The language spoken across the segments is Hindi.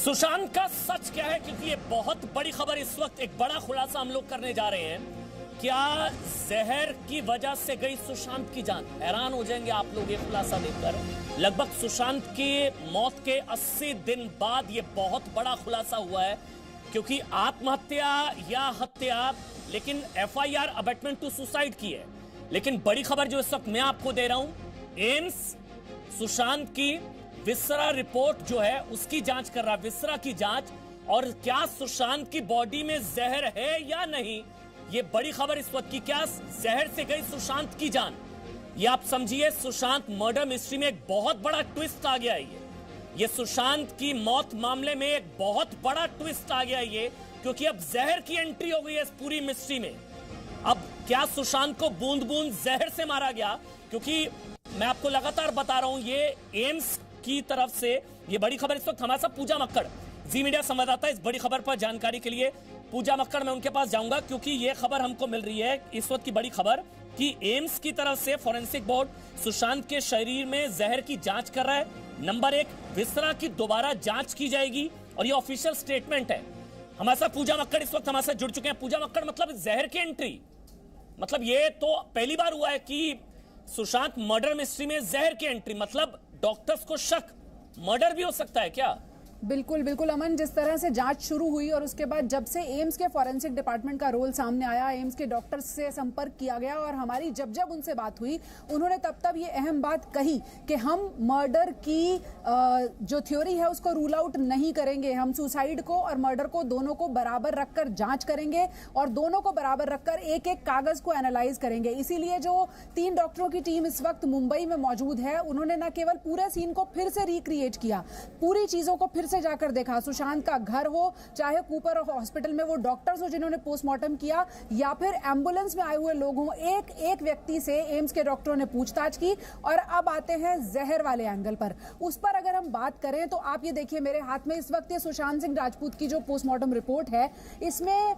सुशांत का सच क्या है, क्योंकि ये बहुत बड़ी खबर इस वक्त, एक बड़ा खुलासा हम लोग करने जा रहे हैं। क्या जहर की वजह से गई सुशांत की जान? हैरान हो जाएंगे आप लोग ये खुलासा देखकर। लगभग सुशांत की मौत के 80 दिन बाद ये बहुत बड़ा खुलासा हुआ है, क्योंकि आत्महत्या या हत्या, लेकिन एफआईआर अबेटमेंट टू सुसाइड की है। लेकिन बड़ी खबर जो इस वक्त मैं आपको दे रहा हूं, एम्स सुशांत की विसरा रिपोर्ट जो है उसकी जांच कर रहा है, विसरा की जांच। और क्या सुशांत की बॉडी में जहर है या नहीं, ये बड़ी खबर इस वक्त की। क्या जहर से गई सुशांत की जान? ये आप समझिए, सुशांत मर्डर मिस्ट्री में एक बहुत बड़ा ट्विस्ट आ गया है। ये सुशांत की मौत मामले में एक बहुत बड़ा ट्विस्ट आ गया है ये, क्योंकि अब जहर की एंट्री हो गई है इस पूरी मिस्ट्री में। अब क्या सुशांत को बूंद बूंद जहर से मारा गया? क्योंकि मैं आपको लगातार बता रहा हूं, ये एम्स की तरफ से ये बड़ी खबर इस वक्त हमारे साथ पूजा मक्कड़, जी मीडिया संवाददाता, इस बड़ी खबर पर जानकारी के लिए पूजा मक्कड़, मैं उनके पास जाऊंगा, क्योंकि ये खबर हमको मिल रही है इस वक्त की बड़ी खबर कि एम्स की तरफ से फॉरेंसिक बोर्ड सुशांत के शरीर में जहर की जांच कर रहा है। नंबर 1, विसरा की दोबारा जांच की जाएगी, और ये ऑफिशियल स्टेटमेंट है। हमारे साथ पूजा मक्कड़ इस वक्त हमारे साथ जुड़ चुके हैं। पूजा मक्कड़, मतलब जहर की एंट्री, मतलब ये तो पहली बार हुआ है कि सुशांत मर्डर मिस्ट्री में जहर की एंट्री, मतलब डॉक्टर्स को शक मर्डर भी हो सकता है क्या? बिल्कुल बिल्कुल अमन, जिस तरह से जांच शुरू हुई और उसके बाद जब से एम्स के फॉरेंसिक डिपार्टमेंट का रोल सामने आया, एम्स के डॉक्टर्स से संपर्क किया गया और हमारी जब जब उनसे बात हुई, उन्होंने तब ये अहम बात कही कि हम मर्डर की जो थ्योरी है उसको रूल आउट नहीं करेंगे। हम सुसाइड को और मर्डर को दोनों को बराबर रखकर जांच करेंगे और दोनों को बराबर रखकर एक एक कागज को एनालाइज करेंगे। इसीलिए जो 3 डॉक्टरों की टीम इस वक्त मुंबई में मौजूद है, उन्होंने न केवल पूरे सीन को फिर से रिक्रिएट किया, पूरी चीजों को फिर से जाकर देखा। सुशांत का घर हो, चाहे कूपर हॉस्पिटल में वो डॉक्टर्स हो जिन्होंने पोस्टमार्टम किया, या फिर एम्बुलेंस में आए हुए लोग हों, एक एक व्यक्ति से एम्स के डॉक्टरों ने पूछताछ की। और अब आते हैं जहर वाले एंगल पर। उस पर अगर हम बात करें तो आप ये देखिए मेरे हाथ में इस वक्त ये सुशांत सिंह राजपूत की जो पोस्टमार्टम रिपोर्ट है, इसमें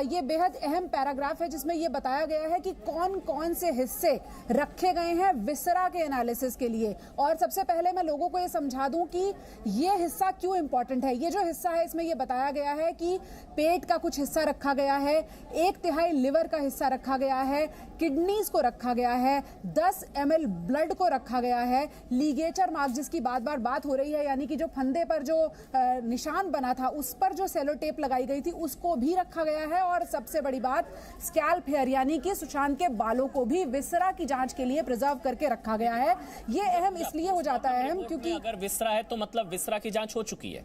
ये बेहद अहम पैराग्राफ है जिसमें ये बताया गया है कि कौन कौन से हिस्से रखे गए हैं विसरा के एनालिसिस के लिए। और सबसे पहले मैं लोगों को ये समझा दूं कि ये हिस्सा क्यों इंपॉर्टेंट है। ये जो हिस्सा है इसमें ये बताया गया है कि पेट का कुछ हिस्सा रखा गया है, 1/3 लिवर का हिस्सा रखा गया है, किडनीज को रखा गया है, 10 ml ब्लड को रखा गया है, लीगेचर मार्क जिसकी बार बात हो रही है, यानी कि जो फंदे पर जो निशान बना था उस पर जो सेलो टेप लगाई गई थी उसको भी रखा गया है। और सबसे बड़ी बात, स्कैल्प हेयर यानी कि सुशांत के बालों को भी विसरा की जांच के लिए प्रिजर्व करके रखा गया है। ये अहम इसलिए हो जाता है अहम क्योंकि अगर विसरा है तो मतलब विसरा की जांच हो चुकी है,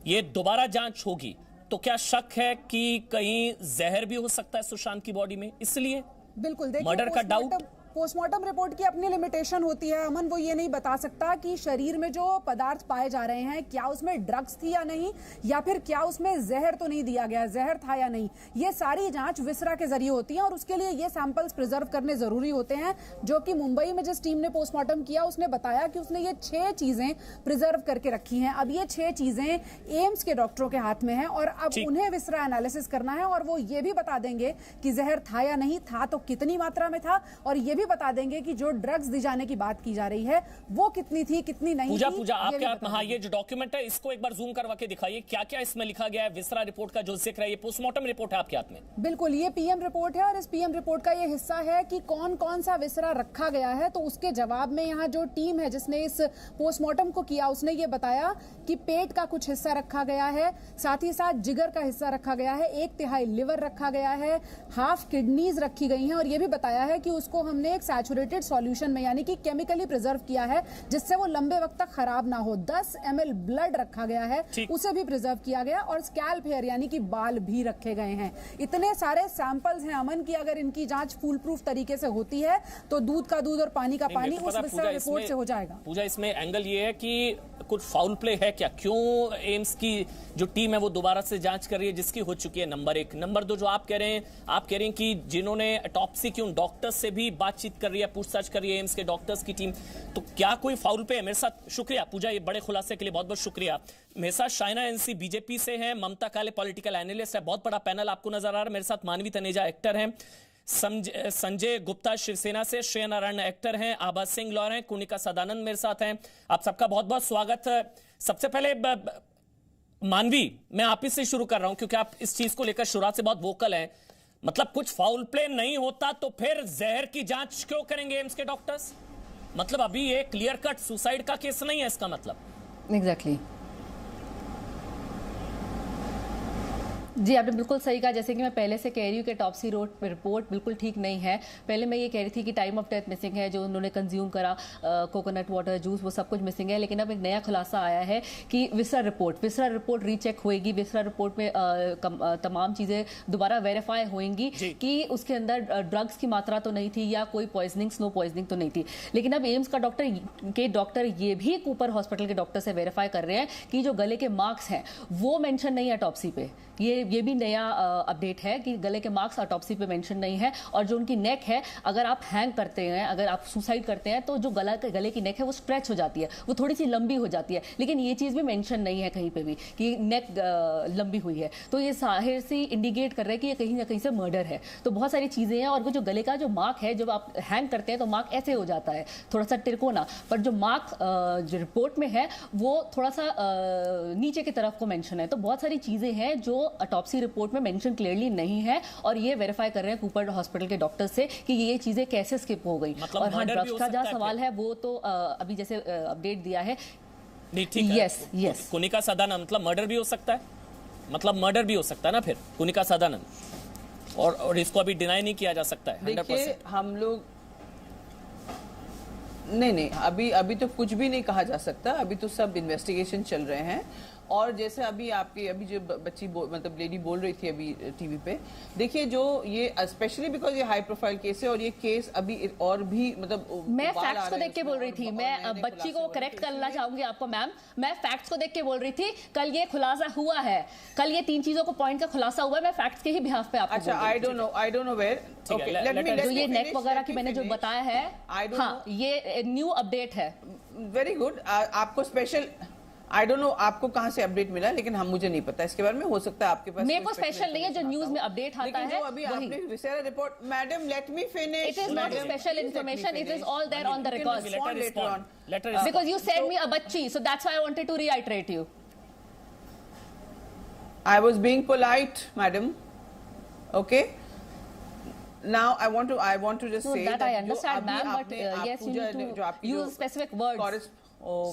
ये दोबारा जांच होगी, तो क्या शक है कि कहीं जहर भी हो सकता है सुशांत की बॉडी में? इसलिए बिल्कुल देखिए, मर्डर का डाउट। पोस्टमार्टम रिपोर्ट की अपनी लिमिटेशन होती है अमन, वो ये नहीं बता सकता कि शरीर में जो पदार्थ पाए जा रहे हैं क्या उसमें ड्रग्स थी या नहीं, या फिर क्या उसमें जहर तो नहीं दिया गया, जहर था या नहीं। ये सारी जांच विसरा के जरिए होती है और उसके लिए ये सैंपल्स प्रिजर्व करने जरूरी होते हैं, जो कि मुंबई में जिस टीम ने पोस्टमार्टम किया उसने बताया कि उसने ये 6 चीजें प्रिजर्व करके रखी हैं। अब ये 6 चीजें एम्स के डॉक्टरों के हाथ में है और अब उन्हें विसरा एनालिसिस करना है और वो ये भी बता देंगे कि जहर था या नहीं था, तो कितनी मात्रा में था, और ये भी बता देंगे कि जो ड्रग्स दी जाने की बात की जा रही है वो कितनी थी कितनी नहीं। पूजा आपके हाथ में, हाँ, ये जो डॉक्यूमेंट है इसको एक बार जूम करवा के दिखाइए, क्या क्या इसमें लिखा गया है। विसरा रिपोर्ट का जो जिक्र है, ये पोस्टमार्टम रिपोर्ट है आपके हाथ में। बिल्कुल, ये पीएम रिपोर्ट है और इस पीएम रिपोर्ट का ये हिस्सा है कि कौन कौन सा विसरा रखा गया है। तो उसके जवाब में यहाँ जो टीम है जिसने इस पोस्टमार्टम को किया उसने ये बताया कि पेट का कुछ हिस्सा रखा गया है, साथ ही साथ जिगर का हिस्सा रखा गया है, 1/3 लिवर रखा गया है, हाफ किडनीज रखी गई हैं, और ये भी बताया है कि उसको हमने एक सैचुरेटेड सॉल्यूशन में यानी कि केमिकली प्रिजर्व किया है जिससे वो लंबे वक्त तक खराब ना हो। 10 ml ब्लड रखा गया है, उसे भी प्रिजर्व किया गया, और स्कैल्प हेयर यानी कि बाल भी रखे गए हैं। इतने सारे सैंपल्स हैं अमन की अगर इनकी जांच फुल प्रूफ तरीके से होती है तो दूध का दूध और पानी का पानी उस विसरा रिपोर्ट से हो जाएगा। पूजा, इसमें एंगल ये है कि कुछ फाउल प्ले है क्या? क्यों एम्स की जो टीम है वो दोबारा से जांच कर रही है जिसकी हो चुकी है? नंबर 1। नंबर 2, जो आप कह रहे हैं कि जिन्होंने ऑटोप्सी की उन डॉक्टर्स से भी बातचीत कर रही है, पूछताछ कर रही है एम्स के डॉक्टर्स की टीम, तो क्या कोई फाउल पे है? मेरे साथ, शुक्रिया पूजा, ये बड़े खुलासे के लिए बहुत बहुत शुक्रिया। मेरे साथ शाइना एनसी बीजेपी से हैं, ममता काले पॉलिटिकल एनालिस्ट है, बहुत बड़ा पैनल आपको नजर आ रहा है। मेरे साथ मानवी तनेजा एक्टर हैं, संजय गुप्ता शिवसेना से, श्रेय नारायण एक्टर हैं, आभा सिंह लॉयर हैं, कुनिका सदानंद मेरे साथ हैं। आप सबका बहुत बहुत स्वागत। सबसे पहले मानवी, मैं आप ही से शुरू कर रहा हूं क्योंकि आप इस चीज को लेकर शुरुआत से बहुत वोकल हैं। मतलब कुछ फाउल प्ले नहीं होता तो फिर जहर की जांच क्यों करेंगे एम्स के डॉक्टर्स? मतलब अभी ये क्लियर कट सुसाइड का केस नहीं है इसका मतलब। एग्जैक्टली जी, आपने बिल्कुल सही कहा। जैसे कि मैं पहले से कह रही हूँ कि टॉप्सी रिपोर्ट बिल्कुल ठीक नहीं है। पहले मैं ये कह रही थी कि टाइम ऑफ डेथ मिसिंग है, जो उन्होंने कंज्यूम करा कोकोनट वाटर, जूस, वो सब कुछ मिसिंग है। लेकिन अब एक नया खुलासा आया है कि विसरा रिपोर्ट रीचेक होएगी। विसरा रिपोर्ट में तमाम चीज़ें दोबारा वेरीफाई होंगी कि उसके अंदर ड्रग्स की मात्रा तो नहीं थी या कोई पॉइजनिंग, स्नो पॉइजनिंग तो नहीं थी। लेकिन अब एम्स का डॉक्टर ये भी कूपर हॉस्पिटल के डॉक्टर से वेरीफाई कर रहे हैं कि जो गले के मार्क्स हैं वो मेंशन नहीं है टॉप्सी पे। ये भी नया अपडेट है कि गले के मार्क्स ऑटोप्सी पे मेंशन नहीं है। और जो उनकी नेक है, अगर आप हैंग करते हैं, अगर आप सुसाइड करते हैं तो जो गले की नेक है वो स्ट्रेच हो जाती है, वो थोड़ी सी लंबी हो जाती है। लेकिन ये चीज़ भी मेंशन नहीं है कहीं पे भी कि नेक लंबी हुई है। तो ये जाहिर सी इंडिकेट कर रहा है कि ये कहीं ना कहीं से मर्डर है। तो बहुत सारी चीज़ें हैं। और वो जो गले का जो मार्क है, जब आप हैंग करते हैं तो मार्क ऐसे हो जाता है, थोड़ा सा तिरकोना, पर जो मार्क जो रिपोर्ट में है वो थोड़ा सा नीचे की तरफ को मेंशन है। तो बहुत सारी चीज़ें हैं जो ऑटोप्सी रिपोर्ट में मेंशन क्लियरली नहीं है। और ये वेरीफाई कर रहे हैं कूपर हॉस्पिटल के डॉक्टर से कि ये चीजें कैसे स्किप हो गई। मतलब और हाँ, ड्रग्स का जहाँ सवाल है वो तो अभी जैसे अपडेट दिया है। यस, कुनिका सदानंद मतलब मर्डर भी हो सकता है, मतलब मर्डर भी हो सकता है ना फिर कुनिका सदानंद, और इसको अभी डिनाई नहीं किया जा सकता है 100%। देखिए हम लोग नहीं, अभी तो कुछ भी नहीं कहा जा सकता। अभी तो सब इन्वेस्टिगेशन चल रहे हैं। और जैसे अभी जो बच्ची मतलब लेडी बोल रही थी अभी टीवी पे, देखिए जो ये स्पेशली बिकॉज ये हाई प्रोफाइल केस है और ये केस अभी और भी मतलब मैं फैक्ट्स को देख के बोल रही थी। मैं बच्ची को करेक्ट करना चाहूंगी आपको मैम। मैं फैक्ट्स को देख के बोल रही थी। कल ये खुलासा हुआ है, कल ये 3 चीजों को पॉइंट का खुलासा हुआ है। मैं फैक्ट्स के ही बिहाफ पे आपको अच्छा, आई डोंट नो वेयर जो ये नेक वगैरह की मैंने जो बताया है, हाँ, ये न्यू अपडेट है। Very good. आपको स्पेशल आई डोंट नो आपको कहां से अपडेट मिला, लेकिन मुझे नहीं पता इसके बारे में। हो सकता है आपके पास मेरे को स्पेशल नहीं है, जो न्यूज में अपडेट आता है। जो अभी आपने viscera report, madam let me finish. It is not special information, it is all there on the record. Later because you said me a बच्ची, so that's why I wanted to reiterate you. I was being polite, madam. Okay. Now I want to just say that I understand, ma'am, but yes, you need to use specific words.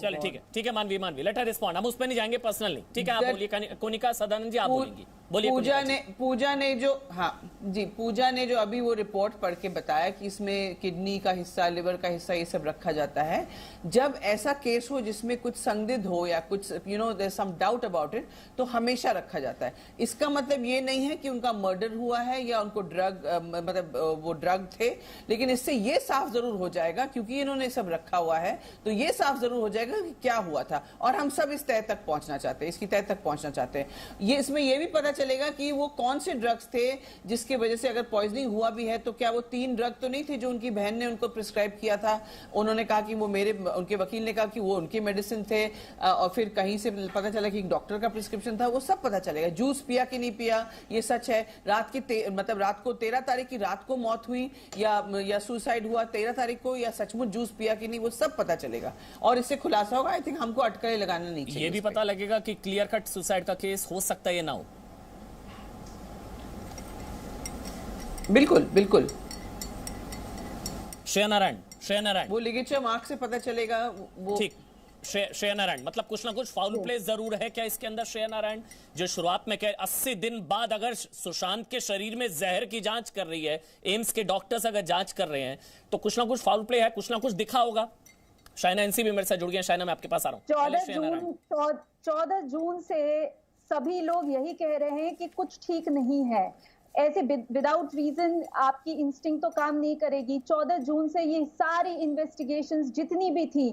चलिए ठीक है मानवी, लेट हर रिस्पॉन्ड। हम उस पर नहीं जाएंगे पर्सनली, ठीक है? आप बोलिए कोनिका सदानंद जी, आप बोलेंगी। पूजा ने जो अभी वो रिपोर्ट पढ़ के बताया कि इसमें किडनी का हिस्सा, लिवर का हिस्सा, ये सब रखा जाता है। जब ऐसा केस हो जिसमें कुछ संदिग्ध हो या कुछ there some doubt about it, तो हमेशा रखा जाता है। इसका मतलब ये नहीं है कि उनका मर्डर हुआ है या उनको मतलब वो ड्रग थे। लेकिन इससे ये साफ जरूर हो जाएगा, क्योंकि इन्होंने सब रखा हुआ है, तो ये साफ जरूर हो जाएगा कि क्या हुआ था। और हम सब इस तय तक पहुंचना चाहते हैं, इसकी तय तक पहुंचना चाहते हैं। ये इसमें ये भी पता चलेगा कि वो कौन से ड्रग्स थे जिसकी वजह से अगर पॉइजनिंग हुआ भी है तो क्या वो 3 ड्रग तो नहीं थे जो उनकी बहन ने उनको प्रिस्क्राइब किया था। उन्होंने कहा कि वो उनके वकील ने कहा कि वो उनके मेडिसिन थे, और फिर कहीं से पता चला कि डॉक्टर का प्रिस्क्रिप्शन था। वो सब पता चलेगा। जूस पिया कि नहीं पिया ये सच है। मतलब रात को 13 तारीख की रात को मौत हुई या सुसाइड हुआ 13 तारीख को, या सचमुच जूस पिया कि नहीं, वो सब पता चलेगा और इससे खुलासा होगा। आई थिंक हमको अटकलें लगाना नहीं चाहिए। ये भी पता लगेगा कि क्लियर कट सुसाइड का केस हो सकता है या ना हो। बिल्कुल। श्रेया नारायण वो लिगेचर मार्क से पता चलेगा वो। ठीक, श्रेया नारायण मतलब कुछ ना कुछ फाउल प्ले जरूर है क्या इसके अंदर? श्रेया नारायण जो शुरुआत में कह 80 दिन बाद अगर सुशांत के शरीर में जहर की जांच कर रही है, एम्स के डॉक्टर्स अगर जांच कर रहे हैं, तो कुछ ना कुछ फाउल प्ले है, कुछ ना कुछ दिखा होगा। शाइना एनसी भी मेरे साथ जुड़ गए। शाइना, मैं आपके पास आ रहा हूं। 14 जून से सभी लोग यही कह रहे हैं कि कुछ ठीक नहीं है। ऐसे विदाउट रीजन आपकी इंस्टिंक्ट तो काम नहीं करेगी। 14 जून से ये सारी इन्वेस्टिगेशंस जितनी भी थी,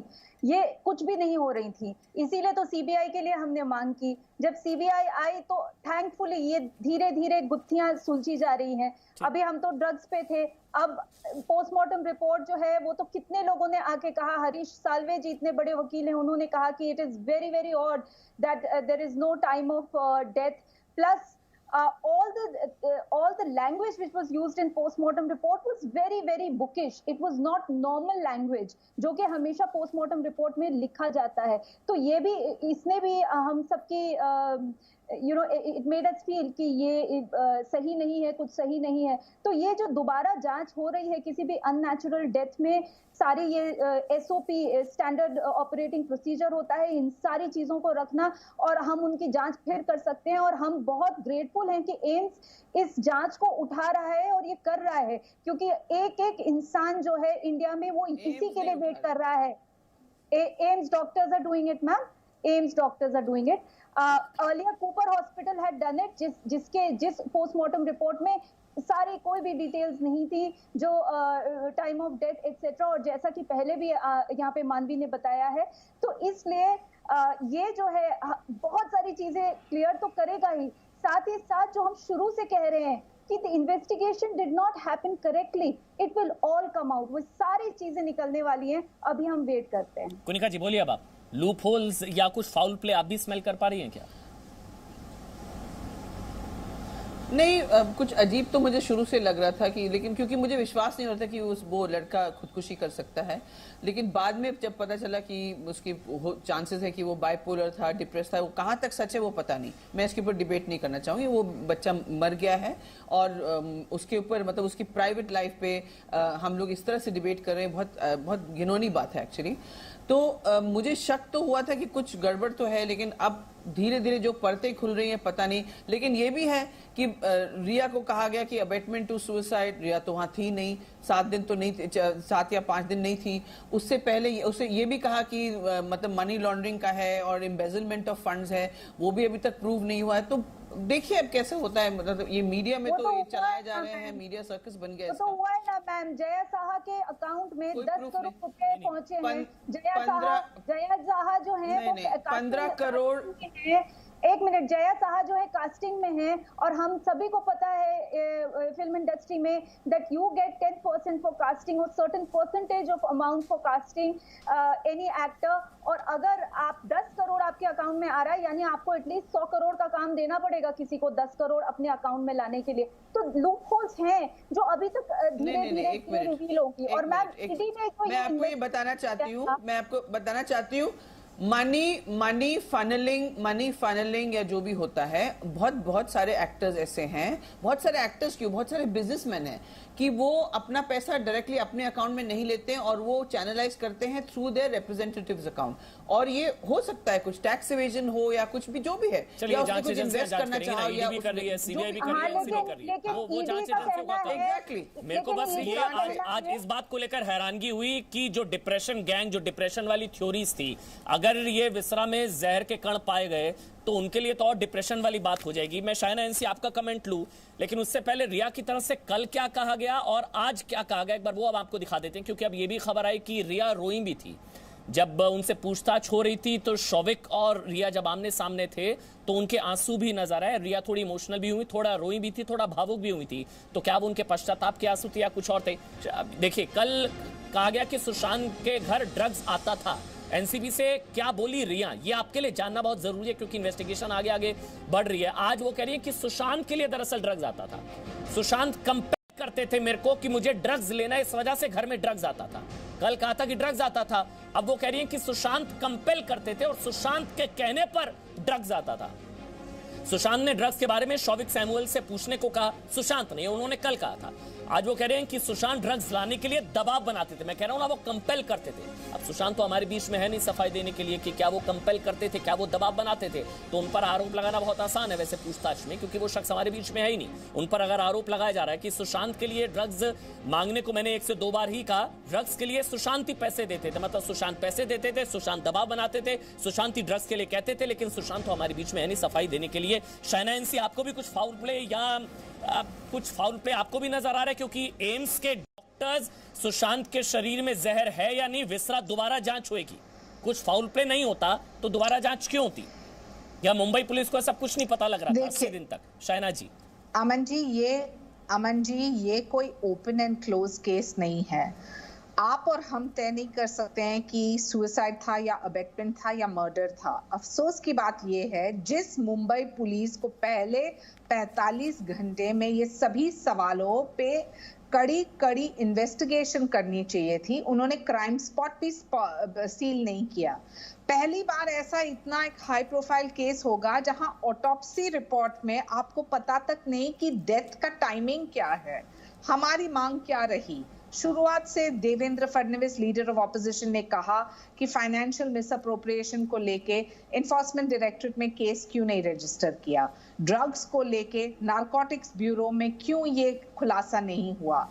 ये कुछ भी नहीं हो रही थी। इसीलिए तो सीबीआई के लिए हमने मांग की। जब सीबीआई आई तो थैंकफुली ये धीरे धीरे गुत्थियां सुलझी जा रही हैं। अभी हम तो ड्रग्स पे थे, अब पोस्टमार्टम रिपोर्ट जो है वो तो कितने लोगों ने आके कहा। हरीश साल्वे जी इतने बड़े वकील हैं, उन्होंने कहा कि it is very very odd that there is no time of death. Plus all the language which was used in postmortem report was very bookish. It was not normal language जो कि हमेशा postmortem report में लिखा जाता है. तो ये भी इसने भी हम सबकी it made us feel कि ये सही नहीं है, कुछ सही नहीं है. तो ये जो दोबारा जांच हो रही है किसी भी अननेचुरल डेथ में, सारी ये SOP स्टैंडर्ड ऑपरेटिंग प्रोसीजर होता है, इन सारी चीजों को रखना और हम उनकी जांच फिर कर सकते हैं. और हम बहुत ग्रेटफुल हैं कि एम्स इस जांच को उठा रहा है और ये कर रहा है, क्योंकि एक एक इंसान जो है इंडिया में वो इसी के लिए वेट कर रहा है. AIIMS doctors are doing it ma'am, AIIMS doctors are doing it. Earlier Cooper hospital had done it, जिस पोस्टमार्टम रिपोर्ट में सारी कोई भी डिटेल्स नहीं थी, जो टाइम ऑफ डेथ एक्सेट्रा, और जैसा कि पहले भी यहाँ पे मानवी ने बताया है. तो इसलिए ये जो है बहुत सारी चीजें क्लियर तो करेगा ही, साथ ही साथ जो हम शुरू से कह रहे हैं कि the investigation did not happen correctly, it will all come out. वो सारी चीजें निकलने वाली हैं, अभी हम वेट करते हैं. कुनिका जी बोलिए, अब आप लूप होल्स या कुछ फाउल प्ले आप भी स्मेल कर पा रही हैं क्या? नहीं, कुछ अजीब तो मुझे शुरू से लग रहा था कि, लेकिन क्योंकि मुझे विश्वास नहीं हो रहा था कि वो लड़का खुदकुशी कर सकता है. लेकिन बाद में जब पता चला कि उसकी चांसेस है कि वो बाइपोलर था, डिप्रेस था, वो कहाँ तक सच है वो पता नहीं. मैं इसके ऊपर डिबेट नहीं करना चाहूँगी. वो बच्चा मर गया है और उसके ऊपर मतलब उसकी प्राइवेट लाइफ पे हम लोग इस तरह से डिबेट कर रहे हैं, बहुत घिनौनी बात है एक्चुअली. तो मुझे शक तो हुआ था कि कुछ गड़बड़ तो है, लेकिन अब धीरे धीरे जो परतें खुल रही हैं पता नहीं. लेकिन ये भी है कि रिया को कहा गया कि अबेटमेंट टू सुसाइड, रिया तो वहां थी नहीं, 7 दिन तो नहीं, 7 या 5 दिन नहीं थी. उससे पहले उसे ये भी कहा कि मतलब मनी लॉन्ड्रिंग का है और एम्बेजलमेंट ऑफ फंड्स है, वो भी अभी तक प्रूव नहीं हुआ है. तो देखिए अब कैसे होता है. मतलब ये मीडिया में तो ये चलाए जा रहे हैं, मीडिया सर्कस बन गया. तो हुआ है ना मैम, जया साहा के अकाउंट में 10 करोड़ रुपए पहुंचे हैं. जया साहा जो है 15 करोड़. एक मिनट, जया साहा जो है कास्टिंग में है, और हम सभी को पता है फिल्म इंडस्ट्री में that you get 10% for casting और certain percentage of amount for casting any actor. और अगर आप 10 करोड़ आपके अकाउंट में आ रहा है, यानी आपको एटलीस्ट 100 करोड़ का काम देना पड़ेगा किसी को 10 करोड़ अपने अकाउंट में लाने के लिए. तो लूप होल्स हैं जो अभी तक धीरे धीरे रिवील होगी. और मैम मैं आपको ये बताना चाहती हूँ, मनी फनलिंग या जो भी होता है, बहुत सारे एक्टर्स ऐसे हैं, बहुत सारे बिजनेसमैन हैं कि वो अपना पैसा डायरेक्टली अपने अकाउंट में नहीं लेते हैं और वो चैनलाइज करते हैं थ्रू देयर रिप्रेजेंटेटिव्स अकाउंट. और ये हो सकता है कुछ टैक्स एवेजन हो या कुछ भी जो भी है, या उसमें कुछ इन्वेस्ट करना चाहो, या भी कर रही है, सीबीआई भी कर रही है, एनसीबी कर रही है, वो जांच एजेंसी होगा. एग्जैक्टली. मेरे को बस ये आज इस बात को लेकर हैरानगी हुई कि जो डिप्रेशन गैंग, जो डिप्रेशन वाली थ्योरीज थी, अगर ये विसरा में जहर के कण पाए गए तो उनके लिए तो और डिप्रेशन वाली बात हो जाएगी. मैं शायना एनसी आपका कमेंट लूं, लेकिन उससे पहले रिया की तरफ से कल क्या कहा गया और आज क्या कहा गया, एक बार वो अब आपको दिखा देते हैं. क्योंकि अब ये भी खबर आई कि रिया रोई भी थी. जब उनसे पूछताछ हो रही थी तो शौविक और रिया जब आमने सामने थे तो उनके आंसू भी नजर आए. रिया थोड़ी इमोशनल भी हुई, थोड़ा रोई भी थी, थोड़ा भावुक भी हुई थी. तो क्या वो उनके पश्चाताप के आंसू थे या कुछ और थे? देखिए, कल कहा गया कि सुशांत के घर ड्रग्स आता था. एनसीबी से क्या बोली रिया, ये आपके लिए जानना बहुत जरूरी है क्योंकि इन्वेस्टिगेशन आगे बढ़ रही है. आज वो कह रही है कि सुशांत के लिए दरअसल ड्रग्स आता था. सुशांत कंपेल करते थे मेरे को कि मुझे ड्रग्स लेना है, इस वजह से घर में ड्रग्स आता था. कल कहा था कि ड्रग्स आता था, अब वो कह रही है कि सुशांत कंपेल करते थे और सुशांत के कहने पर ड्रग्स आता था. सुशांत ने ड्रग्स के बारे में शौविक सैमुअल से पूछने को कहा, सुशांत ने, उन्होंने कल कहा था. आज वो कह रहे हैं कि सुशांत ड्रग्स लाने के लिए दबाव बनाते थे. मैं कह रहा हूं ना, वो कंपेल करते थे. अब सुशांत तो हमारे बीच में है नहीं सफाई देने के लिए कि क्या वो कंपेल करते थे, क्या वो दबाव बनाते थे. तो उन पर आरोप लगाना बहुत आसान है वैसे पूछताछ में, क्योंकि वो शख्स हमारे बीच में है ही नहीं. उन पर अगर आरोप लगाया जा रहा है कि सुशांत के लिए ड्रग्स मांगने को, मैंने 1 से 2 बार ही कहा, ड्रग्स के लिए सुशांत ही पैसे देते थे. मतलब सुशांत पैसे देते थे, सुशांत दबाव बनाते थे, सुशांत ही ड्रग्स के लिए कहते थे. लेकिन सुशांत तो हमारे बीच में है नहीं सफाई देने के लिए. शायना एनसी, आपको भी कुछ फाउल प्ले या कुछ फाउल प्ले आपको भी नजर आ रहा है? क्योंकि एम्स के डॉक्टर्स सुशांत के शरीर में जहर है या नहीं, विसरा दोबारा जांच होगी. कुछ फाउल प्ले नहीं होता तो दोबारा जांच क्यों होती? या मुंबई पुलिस को सब कुछ नहीं पता लग रहा था 80 दिन तक? शायना जी. अमन जी, ये कोई ओपन एंड क्लोज केस नहीं है. आप और हम तय नहीं कर सकते हैं कि सुसाइड था या अबेटमेंट था या मर्डर था। अफसोस की बात यह है, जिस मुंबई पुलिस को पहले 45 घंटे में ये सभी सवालों पे कड़ी इन्वेस्टिगेशन करनी चाहिए थी, उन्होंने क्राइम स्पॉट भी सील नहीं किया। पहली बार ऐसा इतना एक हाई प्रोफाइल केस होगा जहां ऑटोप्सी रिपोर्ट में आपको पता तक नहीं कि डेथ का टाइमिंग क्या है। हमारी मांग क्या रही? शुरुआत से Devendra Fadnavis, leader of opposition, ने कहा कि फाइनेंशियल मिसअप्रोप्रिएशन को लेके एनफोर्समेंट डायरेक्टरेट में केस क्यों नहीं रजिस्टर किया, ड्रग्स को लेके नारकोटिक्स ब्यूरो में क्यों ये खुलासा नहीं हुआ।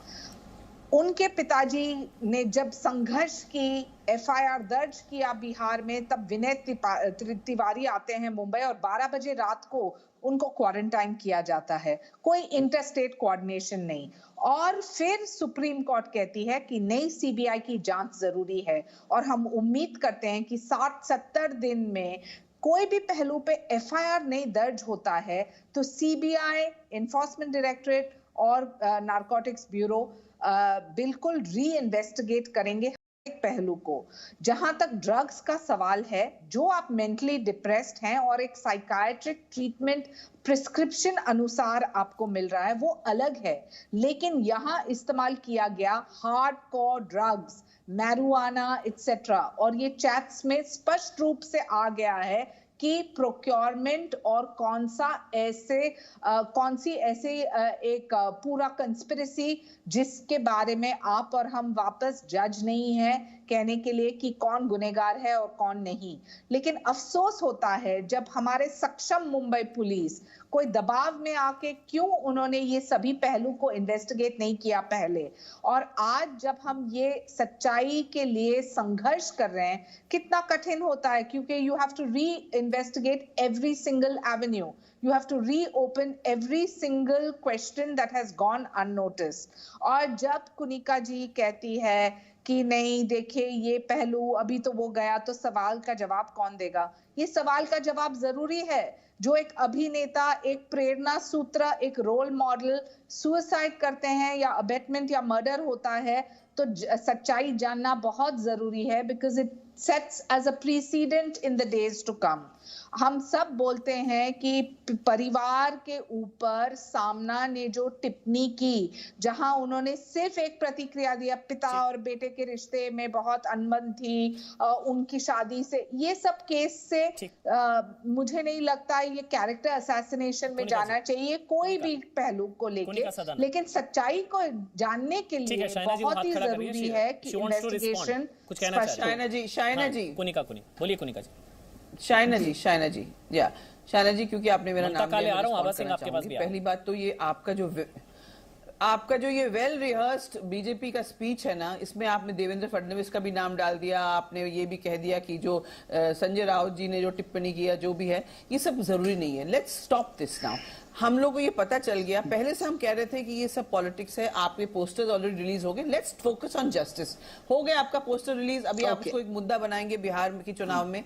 उनके पिताजी ने जब संघर्ष की एफआईआर दर्ज किया बिहार में, तब विनय तिवारी आते हैं मुंबई और 12 बजे रात को उनको क्वारंटाइन किया जाता है। कोई इंटरस्टेट कोऑर्डिनेशन नहीं। और फिर सुप्रीम कोर्ट कहती है कि नई सीबीआई की जांच जरूरी है और हम उम्मीद करते हैं कि 60-70 दिन में कोई भी पहलू पे एफआईआर नहीं दर्ज होता है तो सीबीआई, एनफोर्समेंट डायरेक्टरेट और नारकोटिक्स ब्यूरो बिल्कुल री इन्वेस्टिगेट करेंगे एक पहलू को। जहां तक ड्रग्स का सवाल है, जो आप मेंटली डिप्रेस्ड हैं और एक साइकाइट्रिक ट्रीटमेंट प्रिस्क्रिप्शन अनुसार आपको मिल रहा है, वो अलग है। लेकिन यहां इस्तेमाल किया गया हार्डकोर ड्रग्स, मैरिजुआना एक्सेट्रा, और ये चैट्स में स्पष्ट रूप से आ गया है कि प्रोक्योरमेंट और कौन सी ऐसे एक पूरा कंस्पिरेसी जिसके बारे में आप और हम वापस जज नहीं है कहने के लिए कि कौन गुनहगार है और कौन नहीं। लेकिन अफसोस होता है जब हमारे सक्षम मुंबई पुलिस कोई दबाव में आके क्यों उन्होंने ये सभी पहलू को इन्वेस्टिगेट नहीं किया पहले। और आज जब हम ये सच्चाई के लिए संघर्ष कर रहे हैं, कितना कठिन होता है, क्योंकि you have to reinvestigate every single avenue, you have to reopen every single question that has gone unnoticed। और जब कुनिका जी कहती है कि नहीं देखिए ये पहलू अभी तो वो गया, तो सवाल का जवाब कौन देगा? ये सवाल का जवाब जरूरी है। जो एक अभिनेता, एक प्रेरणा सूत्र, एक रोल मॉडल सुसाइड करते हैं या अबेटमेंट या मर्डर होता है, तो सच्चाई जानना बहुत जरूरी है, because it sets as a precedent in the days to come. हम सब बोलते हैं कि परिवार के ऊपर सामना ने जो टिप्पणी की, जहां उन्होंने सिर्फ एक प्रतिक्रिया दिया, पिता और बेटे के रिश्ते में बहुत अनबन थी, उनकी शादी से, ये सब केस से मुझे नहीं लगता ये कैरेक्टर असैसिनेशन में जाना चाहिए कोई भी पहलू को लेके। लेकिन सच्चाई को जानने के लिए बहुत ही जरूरी है कि इन्वेस्टिगेशन। शायना जी बोलिए कुनिका जी। शायना जी, या शायना जी, क्योंकि आपने मेरा नाम लिया, आ रहा हूं, आवाज सिंह आपके पास भी। पहली बात तो ये आपका जो ये वेल रिहर्स्ड बीजेपी का स्पीच है ना, इसमें आपने देवेंद्र फडणवीस का भी नाम डाल दिया, आपने ये भी कह दिया कि जो संजय राउत जी ने जो टिप्पणी किया, जो भी है, ये सब जरूरी नहीं है। Let's stop this now. हम लोग को ये पता चल गया, पहले से हम कह रहे थे कि ये सब पॉलिटिक्स है, आपके पोस्टर्स ऑलरेडी रिलीज हो गए, लेट्स फोकस ऑन जस्टिस। हो गया आपका पोस्टर रिलीज, अभी आप उसको एक मुद्दा बनाएंगे बिहार के चुनाव में।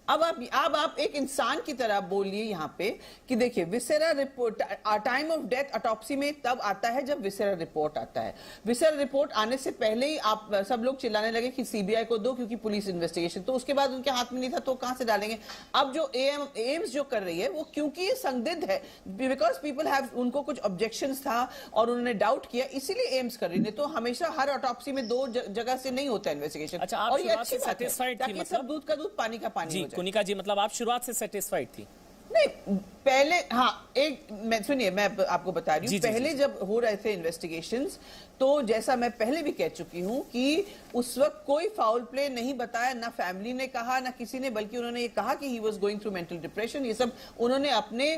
अब आप एक इंसान की तरह बोलिए यहाँ पे कि देखिए viscera report, time of death autopsy में तब आता है जब विसेरा रिपोर्ट आता है। विसेरा रिपोर्ट आने से पहले ही आप सब लोग चिल्लाने लगे कि सीबीआई को दो क्योंकि पुलिस इन्वेस्टिगेशन, तो उसके बाद उनके हाथ में नहीं था तो कहां से डालेंगे। अब जो एम्स जो कर रही है वो क्योंकि ये संदिग्ध है, बिकॉज पीपल हैव, उनको कुछ ऑब्जेक्शंस था और उन्होंने डाउट किया, इसीलिए एम्स कर रही है। तो हमेशा हर ऑटोप्सी में दो जगह से नहीं होता इन्वेस्टिगेशन। अच्छा, और ये अच्छी बात है ताकि सब दूध का दूध पानी का पानी हो जाए। कुनिका जी, मतलब आप शुरुआत से सेटिस्फाइड थी? नहीं, पहले सुनिए, मैं आपको बता रही हूँ, पहले जब हो रहे थे इन्वेस्टिगेशंस, तो जैसा मैं पहले भी कह चुकी हूँ कि उस वक्त कोई फाउल प्ले नहीं बताया, ना फैमिली ने कहा ना किसी ने, बल्कि उन्होंने ये कहा कि he was going through mental depression. ये सब उन्होंने अपने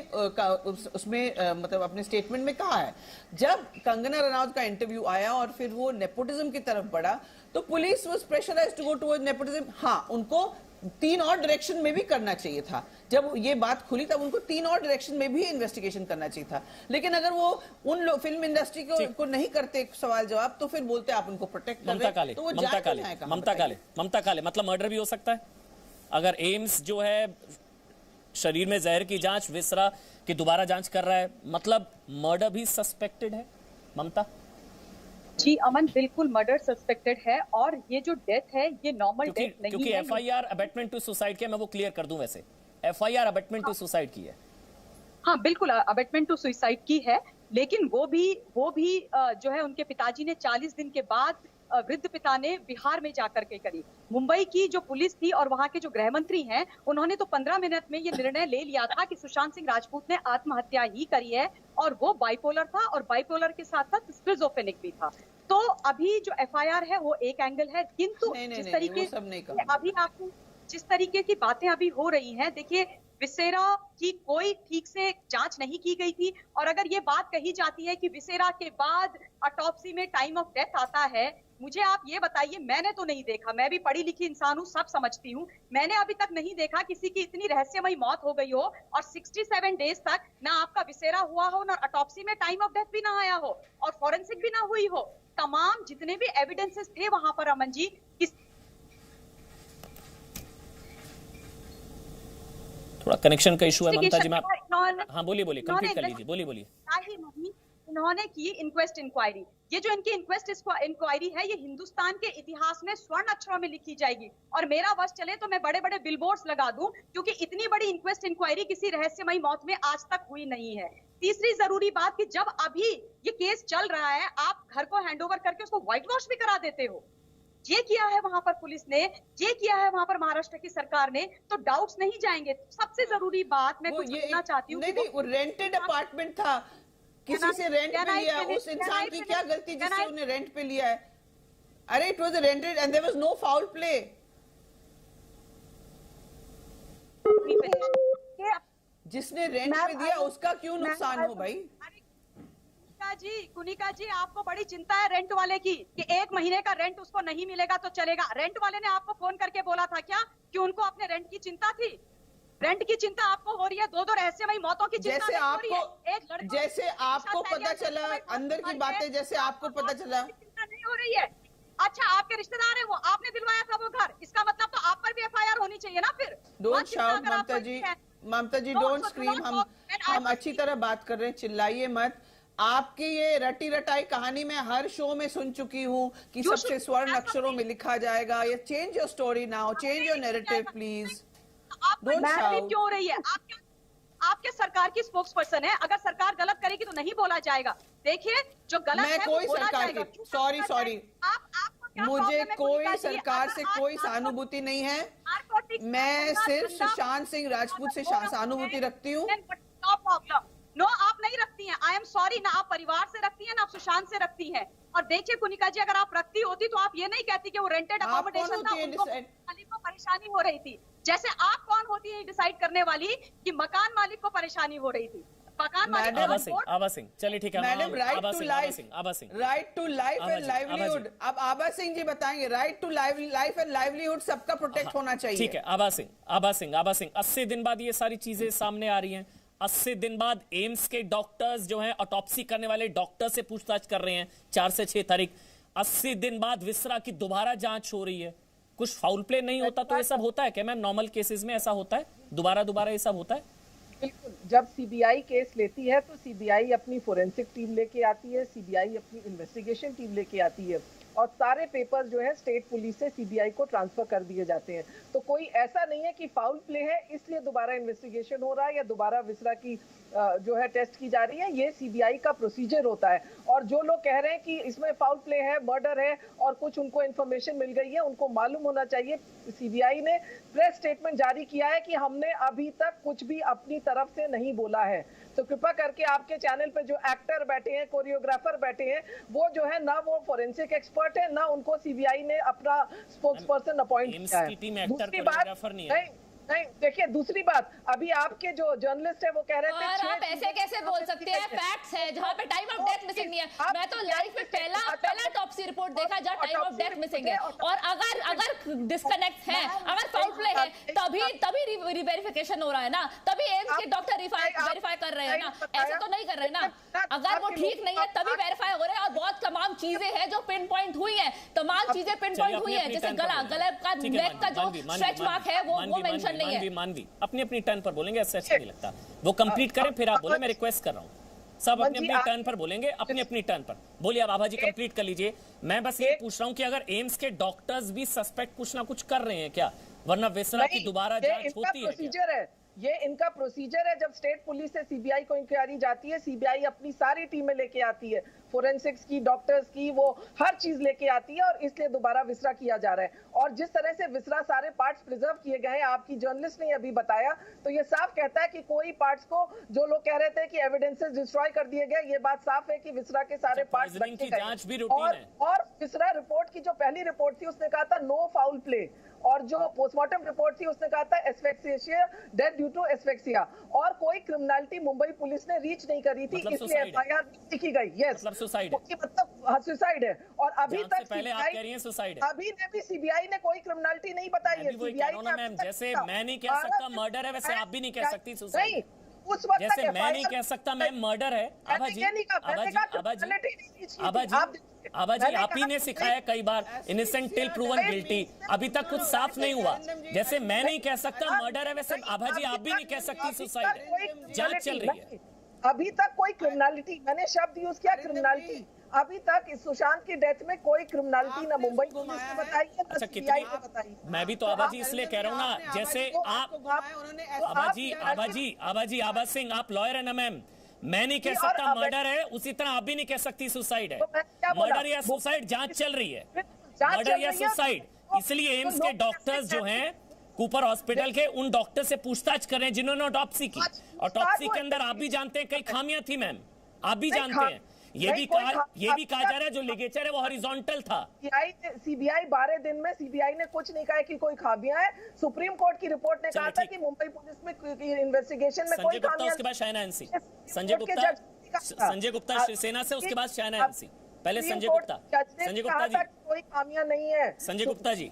उसमें मतलब अपने स्टेटमेंट में कहा है। जब कंगना रनौत का इंटरव्यू आया और फिर वो नेपोटिज्म की तरफ बढ़ा, तो police was pressurised to go toward nepotism. हाँ, उनको 3 और डायरेक्शन में भी करना चाहिए था। जब ये बात खुली तब उनको 3 और डायरेक्शन में भी इन्वेस्टिगेशन करना चाहिए था। लेकिन अगर वो उन फिल्म इंडस्ट्री को नहीं करते सवाल जवाब, तो फिर बोलते आप उनको प्रोटेक्ट कर रहे हैं, तो वो ममता काले मतलब मर्डर भी हो सकता है। अगर एम्स जो है शरीर में जहर की जांच, विसरा की दोबारा जांच कर रहा है, मतलब मर्डर भी सस्पेक्टेड है। ममता जी अमन, बिल्कुल मर्डर सस्पेक्टेड है और ये जो डेथ है ये नॉर्मल डेथ नहीं क्योंकि है। एफआईआर अबेटमेंट टू सुसाइड किया, मैं वो क्लियर कर दूं, वैसे एफआईआर अबेटमेंट टू सुसाइड की है। हाँ बिल्कुल, अबेटमेंट टू सुसाइड की है, लेकिन वो भी जो है उनके पिताजी ने 40 दिन के बाद वृद्ध पिता ने बिहार में जाकर के करी। मुंबई की जो पुलिस थी और वहां के जो गृह मंत्री हैं, उन्होंने तो 15 मिनट में ये निर्णय ले लिया था कि सुशांत सिंह राजपूत ने आत्महत्या ही करी है, और वो बाइपोलर था और बाइपोलर के साथ साथ स्किज़ोफ्रेनिक भी था। तो अभी जो एफआईआर है वो एक एंगल है, किंतु जिस तरीके अभी आपको जिस तरीके की बातें अभी हो रही हैं, देखिए विसेरा की कोई ठीक से जांच नहीं की गई थी, और अगर ये बात कही जाती है कि विसेरा के बाद ऑटोप्सी में टाइम ऑफ डेथ आता है, मुझे आप ये बताइए, मैंने तो नहीं देखा, मैं भी पढ़ी लिखी इंसान हूँ, सब समझती हूँ, मैंने अभी तक नहीं देखा किसी की इतनी रहस्यमयी मौत हो गई हो और 67 डेज तक ना आपका विसेरा हुआ हो, ना ऑटोप्सी में टाइम ऑफ डेथ भी ना आया हो और फॉरेंसिक भी ना हुई हो। तमाम जितने भी एविडेंसेस थे वहां पर अमन जी, थोड़ा कनेक्शन का इशू है ममता जी, मैं हाँ बोलिए कंप्लीट कर लीजिए, बोलिए। इन्होंने की इंक्वेस्ट इंक्वायरी, ये जो इनकी इंक्वेस्ट इंक्वायरी है, ये हिंदुस्तान के इतिहास में स्वर्ण अक्षरों में लिखी जाएगी, और मेरा वश चले तो मैं बड़े बड़े बिलबोर्ड्स लगा दूं, क्योंकि इतनी बड़ी इंक्वेस्ट इंक्वायरी किसी रहस्यमयी मौत में आज तक हुई नहीं है। तीसरी जरूरी बात कि जब अभी ये केस चल रहा है, आप घर को हैंडओवर करके उसको व्हाइट वॉश भी करा देते हो। ये किया है वहां पर पुलिस ने, ये किया है वहां पर महाराष्ट्र की सरकार ने, तो डाउट्स नहीं जाएंगे। सबसे जरूरी बात मैं कुछ कहना चाहती हूँ, वो रेंटेड अपार्टमेंट था, किसी से रेंट पे लिया, उस इंसान की क्या गलती जिससे उन्हें रेंट पे लिया है? अरे it was rented and there was no foul play. जिसने रेंट पे दिया उसका क्यों नुकसान हो भाई? कुनिका जी आपको बड़ी चिंता है रेंट वाले की कि 1 महीने का रेंट उसको नहीं मिलेगा तो चलेगा। रेंट वाले ने आपको फोन करके बोला था क्या कि उनको अपने रेंट की चिंता थी? रेंट की चिंता आपको हो रही है, 2 रहस्यमयी मौतों की चिंता हो रही है। जैसे आपको पता चला, अंदर की बातें जैसे आपको पता चला, चिंता नहीं हो रही है। अच्छा, आपके रिश्तेदार है वो, आपने दिलवाया था वो घर, इसका मतलब तो आप पर भी एफआईआर होनी चाहिए ना फिर। Don't shout Mamata ji, don't scream. हम अच्छी तरह बात कर रहे हैं, चिल्लाइए मत। आपकी ये रटी रटाई कहानी मैं हर शो में सुन चुकी हूँ कि सबसे स्वर्ण अक्षरों में लिखा जाएगा। ये change your story now, change your narrative please. क्यों हो रही है? आपके सरकार की स्पोक्स पर्सन है, अगर सरकार गलत करेगी तो नहीं बोला जाएगा। देखिए जो गलत है कोई सरकार की सॉरी मुझे कोई सरकार से कोई सहानुभूति नहीं है। मैं सिर्फ सुशांत सिंह राजपूत से सहानुभूति रखती हूँ। नो आप नहीं रखती हैं, आई एम सॉरी, ना आप परिवार से रखती हैं ना आप सुशांत से रखती हैं। और देखिए कुनिका जी, अगर आप रखती होती तो आप ये नहीं कहती कि वो रेंटेड अकोमोडेशन था, उनको मालिक को परेशानी हो रही थी। जैसे आप कौन होती है डिसाइड करने वाली कि मकान मालिक को परेशानी हो रही थी? मकान मालिक आभा सिंह चलिए ठीक है madam, right to life and livelihood. अब आभा सिंह जी बताएंगे, right to life and livelihood सबका प्रोटेक्ट होना चाहिए। ठीक है आभा सिंह 80 दिन बाद ये सारी चीजें सामने आ रही हैं। 80 दिन बाद एम्स के डॉक्टर्स जो हैं ऑटोप्सी करने वाले डॉक्टर से पूछताछ कर रहे हैं 4 से 6 तारीख। 80 दिन बाद विसरा की दोबारा जांच हो रही है। कुछ फाउल प्ले नहीं होता तो ये सब होता है क्या मैम? नॉर्मल केसेस में ऐसा होता है? दोबारा ये सब होता है? बिल्कुल, जब सीबीआई केस लेती है तो सीबीआई अपनी फोरेंसिक टीम लेके आती है, सीबीआई अपनी इन्वेस्टिगेशन टीम लेके आती है, और सारे पेपर्स जो है स्टेट पुलिस से सीबीआई को ट्रांसफर कर दिए जाते हैं। तो कोई ऐसा नहीं है कि फाउल प्ले है इसलिए दोबारा इन्वेस्टिगेशन हो रहा है या दोबारा विसरा की जो है टेस्ट की जा रही है। ये सीबीआई का प्रोसीजर होता है। और जो लोग कह रहे हैं कि इसमें फाउल प्ले है, मर्डर है और कुछ उनको इन्फॉर्मेशन मिल गई है, उनको मालूम होना चाहिए सीबीआई ने प्रेस स्टेटमेंट जारी किया है कि हमने अभी तक कुछ भी अपनी तरफ से नहीं बोला है। तो कृपा करके आपके चैनल पे जो एक्टर बैठे हैं, कोरियोग्राफर बैठे हैं, वो जो है ना वो फोरेंसिक एक्सपर्ट है, ना उनको सीबीआई ने अपना स्पोक्स पर्सन अपॉइंट किया है। दूसरी बात नहीं, देखिए दूसरी बात, अभी आपके जो जर्नलिस्ट है वो कह रहे थे आप ऐसे कैसे बोल सकते हैं? फैक्ट्स है जहाँ पे टाइम ऑफ डेथ मिसिंग नहीं है। मैं तो लाइफ में पहला टॉप्सी रिपोर्ट देखा जहाँ टाइम ऑफ डेथ मिसिंग है। और अगर डिस्कनेक्ट है, अगर फाउल प्ले है, तभी रिवेरिफिकेशन हो रहा है ना, तभी एम्स के डॉक्टर वेरीफाई कर रहे हैं ना, ऐसे तो नहीं कर रहे ना। अगर वो ठीक नहीं है तभी वेरीफाई हो रहे हैं। और बहुत तमाम चीजें हैं जो पिन पॉइंट हुई है, तमाम चीजें पिन पॉइंट हुई है, जैसे गले का नेक का जो स्ट्रेच मार्क है वो मेंशन नहीं है। मानवी अपनी टर्न पर बोलेंगे, ऐसे अच्छा नहीं लगता। वो कंप्लीट करें फिर आप बोले, मैं रिक्वेस्ट कर रहा हूँ। सब अपनी अपनी टर्न पर बोलेंगे, अपनी अपनी टर्न पर बोलिए। अब आभा जी कंप्लीट कर लीजिए। मैं बस ये पूछ रहा हूं कि अगर एम्स के डॉक्टर्स भी सस्पेक्ट कुछ ना कुछ कर रहे हैं क्या, वरना विसरा की दोबारा जांच होती है क्या? ये इनका प्रोसीजर है। जब स्टेट पुलिस से सीबीआई को इंक्वायरी जाती है, सीबीआई अपनी सारी टीमें लेके आती है, फोरेंसिक्स की, डॉक्टर्स की, वो हर चीज लेके आती है और इसलिए दोबारा विसरा किया जा रहा है। और जिस तरह से विसरा सारे पार्ट्स प्रिजर्व किए गए हैं, आपकी जर्नलिस्ट ने अभी बताया, तो ये साफ कहता है कि कोई पार्ट्स को, जो लोग कह रहे थे कि एविडेंसेस डिस्ट्रॉय कर दिए गए, ये बात साफ है कि विसरा के सारे पार्ट्स रखे गए। और विसरा रिपोर्ट की जो पहली रिपोर्ट थी उसने कहा था नो फाउल प्ले, और जो पोस्टमार्टम रिपोर्ट थी उसने कहा था asphyxia, death due to asphyxia, और कोई क्रिमिनलिटी मुंबई पुलिस ने रीच नहीं करी थी, इसलिए एफआईआर लिखी गई। यस, सुसाइड मतलब सुसाइड है। और अभी तक पहले आप कह रही हैं सुसाइड है, अभी ने भी सीबीआई ने कोई क्रिमिनलिटी नहीं बताई है। सीबीआई ने, मैम जैसे मैं नहीं कह सकता मर्डर है, वैसे आप भी नहीं कह सकती सुसाइड। नहीं, उस वक्त जैसे मैं नहीं कह सकता मैम मर्डर है। आभा जी आप ही ने सिखाया कई बार इनोसेंट टिल प्रूवन गिल्टी, अभी तक कुछ साफ नहीं हुआ। जैसे मैं नहीं कह सकता मर्डर है, वैसे आभा जी आप भी नहीं कह सकती सुसाइड है, जांच चल रही है। अभी तक कोई क्रिमिनलिटी, मैंने शब्द यूज किया क्रिमिनलिटी, अभी तक इस सुशांत की डेथ में कोई क्रिमिनलिटी ना मुंबई पुलिस ने बताई है, ना सीबीआई ने बताई। मैं भी तो आभा जी इसलिए कह रहा हूँ ना, जैसे आप आभा सिंह आप लॉयर है ना मैम, मैं नहीं कह सकता मर्डर है, उसी तरह आप भी नहीं कह सकती सुसाइड है। मर्डर या सुसाइड जांच चल रही है, मर्डर या सुसाइड। इसलिए एम्स के डॉक्टर्स जो हैं कूपर हॉस्पिटल के, उन डॉक्टर से पूछताछ कर रहे हैं जिन्होंने ऑटोप्सी की। ऑटोप्सी के अंदर आप भी जानते हैं कई खामियां थी मैम, आप भी जानते हैं। ये भी कहा जा रहा है जो लिगेचर है वो हॉरिजॉन्टल था। सीबीआई 12 दिन में सीबीआई ने कुछ नहीं कहा कि कोई खामियां है। सुप्रीम कोर्ट की रिपोर्ट ने कहा था कि मुंबई पुलिस में इन्वेस्टिगेशन में कोई खामियां। उसके बाद शायना एनसी, संजय गुप्ता शिवसेना से, उसके बाद शायना एनसी। पहले संजय गुप्ता जी, कोई खामियां नहीं है। संजय गुप्ता जी,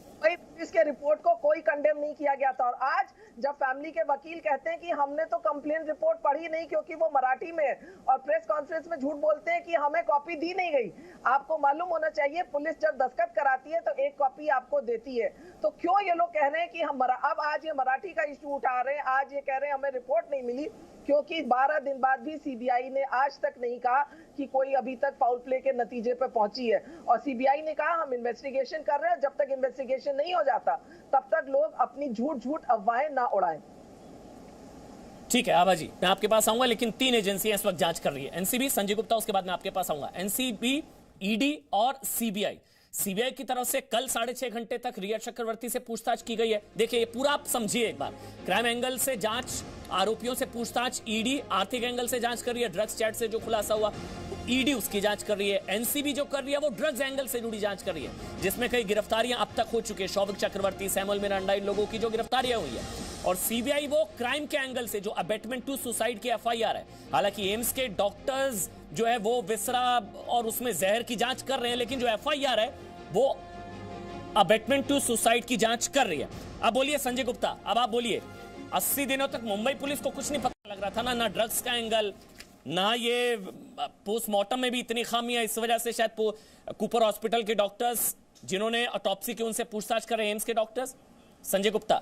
इसके रिपोर्ट को कोई कंडेम नहीं किया गया था। और आज जब फैमिली के वकील कहते हैं कि हमने तो कंप्लेंट रिपोर्ट पढ़ी नहीं क्योंकि वो मराठी में है, और प्रेस कॉन्फ्रेंस में झूठ बोलते हैं कि हमें कॉपी दी नहीं गई। आपको मालूम होना चाहिए, पुलिस जब दस्तखत कराती है तो एक कॉपी आपको देती है। तो क्यों ये लोग कह रहे हैं कि हम अब आज ये मराठी का इशू उठा रहे हैं, आज ये कह रहे हैं हमें रिपोर्ट नहीं मिली, क्योंकि 12 दिन बाद भी सीबीआई ने आज तक नहीं कहा कि कोई अभी तक फाउल प्ले के नतीजे पर पहुंची है। और सीबीआई ने कहा हम इन्वेस्टिगेशन कर रहे हैं, जब तक इन्वेस्टिगेशन नहीं हो जाता तब तक लोग अपनी झूठ अफवाहें ना उड़ाएं। ठीक है आभा जी, मैं आपके पास आऊंगा, लेकिन 3 एजेंसियां इस वक्त जांच कर रही है, एनसीबी, संजय गुप्ता, उसके बाद मैं आपके पास आऊंगा। एनसीबी, ईडी और सीबीआई। सीबीआई की तरफ से कल 6.5 घंटे तक रिया चक्रवर्ती से पूछताछ की गई है। देखिए ये पूरा आप समझिए एक बार, क्राइम एंगल से जांच, आरोपियों से पूछताछ ईडी, आर्थिक एंगल से जांच कर रही है, ड्रग्स चैट से जो खुलासा हुआ ईडी उसकी जांच कर रही है, एनसीबी जो कर रही है वो ड्रग्स एंगल से जुड़ी जांच कर रही है, जिसमें कई गिरफ्तारियां अब तक हो चुकी है, शौविक चक्रवर्ती, सैमुअल मिरांडा, इन लोगों की जो गिरफ्तारियां हुई है। और सीबीआई वो क्राइम के एंगल से जो अबेटमेंट टू सुसाइड की एफआईआर है। हालांकि एम्स के डॉक्टर्स जो है वो विसरा और उसमें जहर की जांच कर रहे हैं, लेकिन जो एफआईआर है वो अबेटमेंट टू सुसाइड की जांच कर रही है। अब बोलिए संजय गुप्ता, अब आप बोलिए, 80 दिनों तक मुंबई पुलिस को कुछ नहीं पता लग रहा था ना ड्रग्स का एंगल, ना ये पोस्टमार्टम में भी इतनी खामियां, इस वजह से शायद कूपर हॉस्पिटल के डॉक्टर्स जिन्होंने ऑटोप्सी की उनसे पूछताछ कर रहे हैं एम्स के डॉक्टर्स। संजय गुप्ता,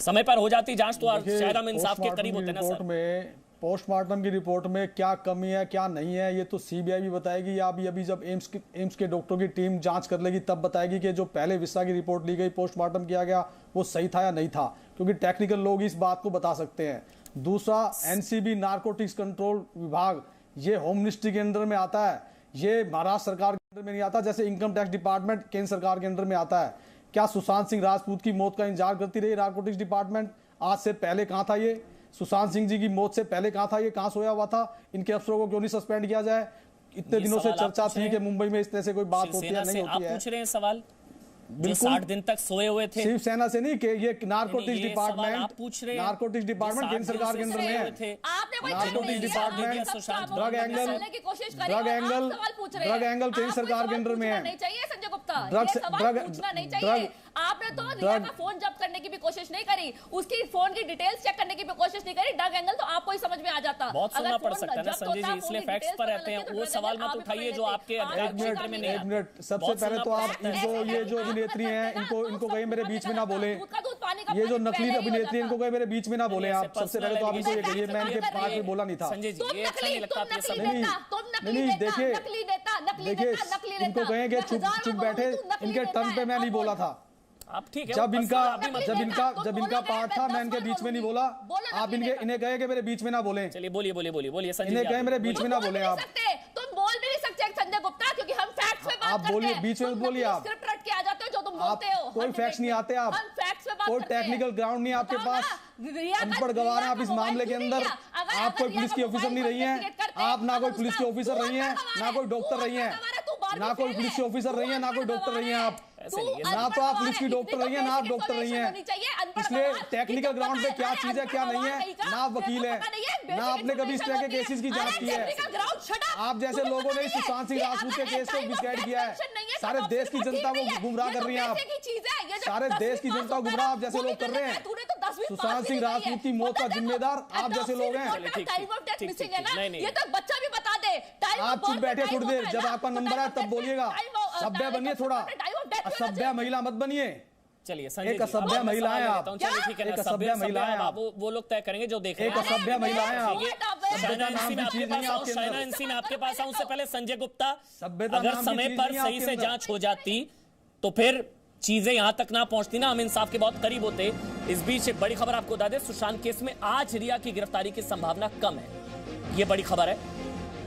समय पर हो जाती जांच तो शायद हम इंसाफ के करीब होते ना सर। पोस्टमार्टम की रिपोर्ट में क्या कमी है क्या नहीं है ये तो सीबीआई भी बताएगी, या अभी जब एम्स के डॉक्टरों की टीम जांच कर लेगी तब बताएगी कि जो पहले विसरा की रिपोर्ट ली गई, पोस्टमार्टम किया गया, वो सही था या नहीं था, क्योंकि टेक्निकल लोग इस बात को बता सकते हैं। दूसरा, एनसीबी नारकोटिक्स कंट्रोल विभाग, ये होम मिनिस्ट्री के अंडर में आता है, ये महाराष्ट्र सरकार के अंडर में नहीं आता, जैसे इनकम टैक्स डिपार्टमेंट केंद्र सरकार के अंडर में आता है। क्या सुशांत सिंह राजपूत की मौत का इंतजार करती रही नारकोटिक्स डिपार्टमेंट? आज से पहले कहाँ था ये? सुशांत सिंह जी की मौत से पहले कहाँ था ये? कहाँ सोया हुआ था? इनके अफसरों को क्यों नहीं सस्पेंड किया जाए? इतने दिनों से चर्चा थी कि मुंबई में इस तरह से कोई बात होती है, नहीं होती है। आप पूछ रहे हैं सवाल, बिल्कुल 60 दिन तक सोए हुए थे। शिवसेना से नहीं कि ये नारकोटिक्स डिपार्टमेंट, नारकोटिक्स डिपार्टमेंट केंद्र सरकार के अंदर में है। नारकोटिक्स डिपार्टमेंट, ड्रग एंगल केंद्र सरकार के अंदर में है। संजय गुप्ता, ड्रग आपने तो रिया का फोन जब्त करने की भी कोशिश नहीं करी, उसकी फोन की डिटेल्स चेक करने की भी कोशिश नहीं करी। डग एंगल तो आपको ही समझ में आ जाता। बहुत सुनना पड़ सकता है ना संजय जी, इसलिए फैक्ट्स पर रहते हैं। वो सवाल मत उठाइए जो आपके क्षेत्र में नहीं है। एक मिनट, सबसे पहले तो आप इनको, ये जो अभिनेत्री हैं, इनको कहीं मेरे बीच में ना बोले। ये जो नकली अभिनेत्री इनको कहीं मेरे बीच में ना बोले आप। सबसे पहले तो आप इनको ये कहिए, मैं इनके पार्ट में बोला नहीं था। संजय जी ये अच्छा नहीं लगता आपके सब। नहीं देखिए इनको कहेंगे चुप बैठे, इनके टर्न पे मैं नहीं बोला था। आप ठीक है, जब इनका पार्ट था मैं इनके बीच में नहीं बोला। आप इन्हें कहे कि मेरे बीच में ना बोले। चलिए बोलिए संजय, इन्हें कहे मेरे बीच में ना बोले। आप तुम बोल भी नहीं सकते संजय गुप्ता, क्योंकि हम फैक्ट्स पे बात करते हैं। आप बोलिए, बीच में बोलिए। आप स्क्रिप्ट रट के आ जाते हो जो तुम बोलते हो। कोई फैक्ट्स नहीं आते, आप कोई टेक्निकल ग्राउंड नहीं आपके पास, अनपढ़ गवार हैं आप इस मामले के अंदर। आप कोई पुलिस की ऑफिसर नहीं रही हैं, आप ना कोई पुलिस की ऑफिसर रही हैं, ना कोई डॉक्टर रही हैं, ना कोई पुलिस की ऑफिसर रही हैं, ना कोई डॉक्टर रही हैं। आप ना तो आप पुलिस की डॉक्टर रही हैं, ना आप डॉक्टर रही हैं। इसलिए टेक्निकल ग्राउंड पे क्या चीज है क्या नहीं है, ना आप वकील है, ना आपने कभी इस तरह के केसेस की जांच की है। आप जैसे लोगों ने सुशांत सिंह राजपूत के केस को मिसगाइड किया है। सारे देश की जनता को गुमराह कर रही हैं आप, सारे देश की जनता को गुमराह आप जैसे लोग कर रहे हैं। सुशांत सिंह राजपूत की मौत का जिम्मेदार आप जैसे लोग हैं। ये तो बच्चा भी बता दे। आप चुप बैठे थोड़ी देर, जब आपका नंबर है तब बोलिएगा। सभ्य बनिए, थोड़ा असभ्य महिला मत बनिए। चलिए एक असभ्य महिला है आप, एक असभ्य महिला है आप। वो लोग तय करेंगे जो देख रहे हैं। एक असभ्य महिला है आप। शाइना इंसी में आपके पास आऊं, उससे पहले संजय गुप्ता, अगर समय पर सही से जांच हो जाती तो फिर चीजें यहां तक ना पहुंचती ना, हम इंसाफ के बहुत करीब होते। इस बीच एक बड़ी खबर आपको बता दें, सुशांत केस में आज रिया की गिरफ्तारी की संभावना कम है। यह बड़ी खबर है।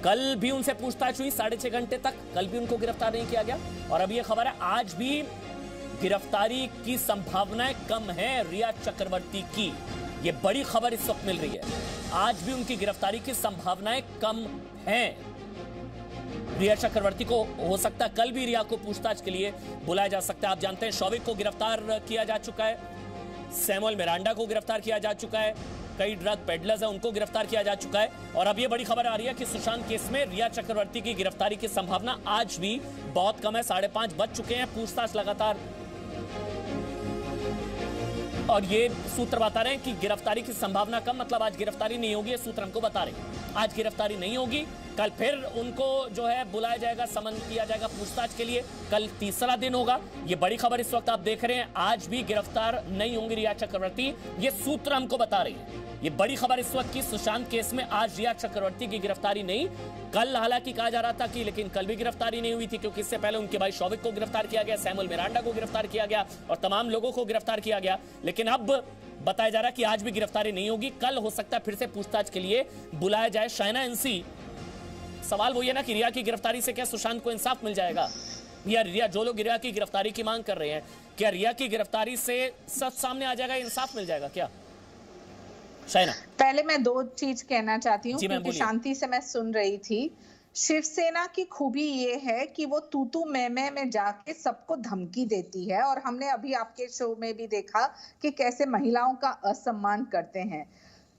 कल भी उनसे पूछताछ हुई 6.5 घंटे तक, कल भी उनको गिरफ्तार नहीं किया गया। और अब यह खबर है आज भी गिरफ्तारी की संभावनाएं कम है रिया चक्रवर्ती की। यह बड़ी खबर इस वक्त मिल रही है, आज भी उनकी गिरफ्तारी की संभावनाएं कम हैं। रिया चक्रवर्ती को हो सकता है कल भी रिया को पूछताछ के लिए बुलाया जा सकता है। आप जानते हैं शौविक को गिरफ्तार किया जा चुका है, सैमुअल मिरांडा को गिरफ्तार किया जा चुका है, कई ड्रग पेडलर्स हैं उनको गिरफ्तार किया जा चुका है। और अब यह बड़ी खबर आ रही है कि सुशांत केस में रिया चक्रवर्ती की गिरफ्तारी की संभावना आज भी बहुत कम है। 5:30 बज चुके हैं, पूछताछ लगातार, और ये सूत्र बता रहे हैं कि गिरफ्तारी की संभावना कम, मतलब आज गिरफ्तारी नहीं होगी। ये सूत्र हमको बता रहे हैं आज गिरफ्तारी नहीं होगी। कल फिर उनको जो है बुलाया जाएगा, समन किया जाएगा पूछताछ के लिए। कल तीसरा दिन होगा। ये बड़ी खबर इस वक्त आप देख रहे हैं, आज भी गिरफ्तार नहीं होंगी रिया चक्रवर्ती, ये सूत्र हमको बता रही है। ये बड़ी खबर इस वक्त की, सुशांत केस में आज रिया चक्रवर्ती की गिरफ्तारी नहीं। कल हालांकि कहा जा रहा था कि लेकिन कल भी गिरफ्तारी नहीं हुई थी, क्योंकि इससे पहले उनके भाई शौविक को गिरफ्तार किया गया, सैमुअल मिरांडा को गिरफ्तार किया गया और तमाम लोगों को गिरफ्तार किया गया। लेकिन अब बताया जा रहा है कि आज भी गिरफ्तारी नहीं होगी। कल हो सकता है फिर से पूछताछ के लिए बुलाया जाए शाइना इंसी। सवाल वो ये ना कि रिया की गिरफ्तारी से क्या सुशांत को इंसाफ मिल जाएगा, या रिया, जो लोग रिया की गिरफ्तारी की मांग कर रहे हैं, क्या रिया की गिरफ्तारी से सच सामने आ जाएगा, इंसाफ मिल जाएगा क्या? शाइना, पहले मैं 2 चीज कहना चाहती हूँ, क्योंकि शांति से मैं सुन रही थी। शिवसेना की खूबी ये है कि वो तू मैं में जाके सबको धमकी देती है, और हमने अभी आपके शो में भी देखा कि कैसे महिलाओं का असम्मान करते हैं।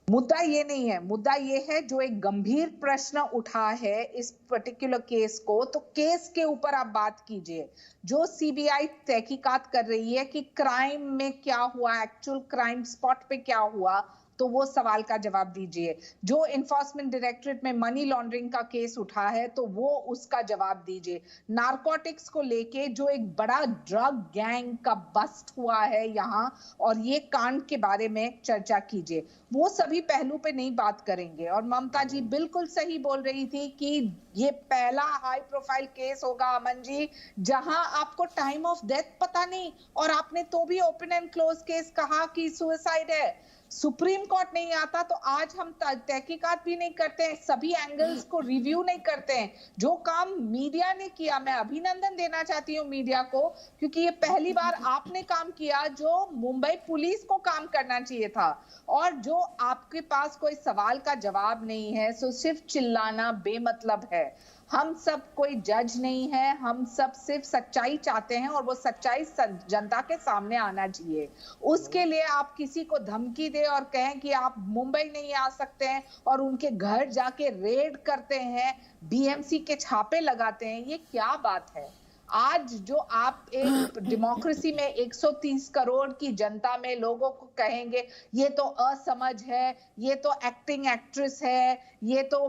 मुद्दा ये नहीं है, मुद्दा ये है जो एक गंभीर प्रश्न उठा है इस पर्टिकुलर केस को, तो केस के ऊपर आप बात कीजिए। जो सीबीआई तहकीकात कर रही है कि क्राइम में क्या हुआ, एक्चुअल क्राइम स्पॉट पे क्या हुआ, तो वो सवाल का जवाब दीजिए। जो इन्फोर्समेंट डायरेक्टरेट में मनी लॉन्ड्रिंग का केस उठा है, तो वो उसका जवाब दीजिए। नारकोटिक्स को लेके जो एक बड़ा ड्रग गैंग का बस्ट हुआ है यहाँ, और ये कांड के बारे में चर्चा कीजिए। वो सभी पहलू पे नहीं बात करेंगे। और ममता जी बिल्कुल सही बोल रही थी कि ये पहला हाई प्रोफाइल केस होगा, अमन जी, जहां आपको टाइम ऑफ डेथ पता नहीं, और आपने तो भी ओपन एंड क्लोज केस कहा कि सुसाइड है। सुप्रीम कोर्ट नहीं आता तो आज हम तहकीकात भी नहीं करते हैं, सभी एंगल्स को रिव्यू नहीं करते हैं। जो काम मीडिया ने किया, मैं अभिनंदन देना चाहती हूँ मीडिया को, क्योंकि ये पहली बार आपने काम किया जो मुंबई पुलिस को काम करना चाहिए था। और जो आपके पास कोई सवाल का जवाब नहीं है, सो सिर्फ चिल्लाना बेमतलब है। हम सब कोई जज नहीं है, हम सब सिर्फ सच्चाई चाहते हैं, और वो सच्चाई जनता के सामने आना चाहिए। उसके लिए आप किसी को धमकी दे और कहें कि आप मुंबई नहीं आ सकते हैं, और उनके घर जाके रेड करते हैं, बीएमसी के छापे लगाते हैं, ये क्या बात है? आज जो आप एक डेमोक्रेसी में 130 करोड़ की जनता में लोगों को कहेंगे ये तो असमझ है, ये तो एक्टिंग एक्ट्रेस है, ये तो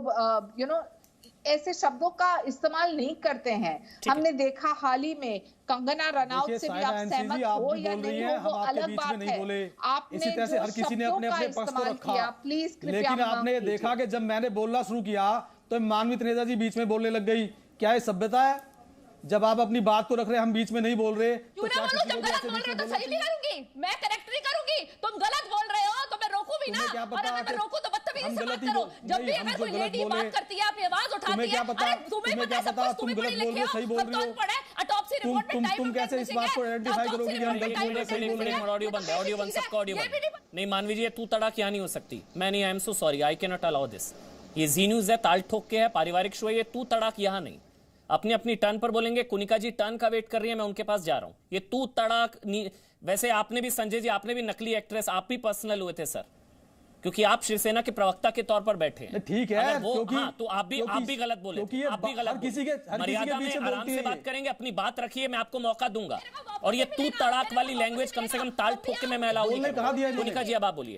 ऐसे शब्दों का इस्तेमाल नहीं करते हैं। हमने देखा हाल ही में कंगना रनौत से भी आप सहमत हो या नहीं हो वो अलग बात है। आपने इसी तरह से हर किसी ने अपने अपने पक्ष को रखा, प्लीज लेकिन आपने देखा कि जब मैंने बोलना शुरू किया तो मानवी तनेजा जी बीच में बोलने लग गई। क्या ये सभ्यता है? जब आप अपनी बात को रख रहे हैं, हम बीच में नहीं बोल रहे, तो क्या जब गलत बोल रहे हो तो सही भी करूंगी, मैं करेक्ट नहीं करूंगी। तुम गलत बोल रहे हो तो मैं रोकू भी ना, और अगर मैं रोकू तो बदतमीजी से बात करो। जब भी अगर कोई लेडी बात करती है, अपनी आवाज उठाती है, अरे तुम्हें क्या पता, तुम गलत बोल रहे हो, सही बोल रहे हो, ऑटोप्सी रिपोर्ट में तुम कैसे इस बात को आइडेंटिफाई करोगे कि हम गलत बोल रहे हैं, सही बोल रहे हैं? ऑडियो बंद है, ऑडियो बंद, सबका ऑडियो बंद। नहीं मानवी जी, ये तू तड़ाक यहाँ नहीं हो सकती। मैं नहीं, I am so sorry, I can not allow this. ये जी न्यूज है, ताल ठोक के है, पारिवारिक शो है, ये तू तड़ाक यहाँ नहीं। अपनी अपनी टर्न पर बोलेंगे। कुनिका जी टर्न का वेट कर रही है, मैं उनके पास जा रहा हूं। ये तू तड़ाक वैसे आपने भी, संजय जी आपने भी नकली एक्ट्रेस, आप भी पर्सनल हुए थे सर, क्योंकि आप शिवसेना के प्रवक्ता के तौर पर बैठे हैं। ठीक है, हाँ, तो आप भी गलत बोले, आप भी गलत बोले। मर्यादा में आराम से बात करेंगे, अपनी बात रखिए, मैं आपको मौका दूंगा। और ये तू तड़ाक वाली लैंग्वेज कम से कम ताल ठोक के मैं अलाउ नहीं करूंगा। कुनिका जी अब आप बोलिए,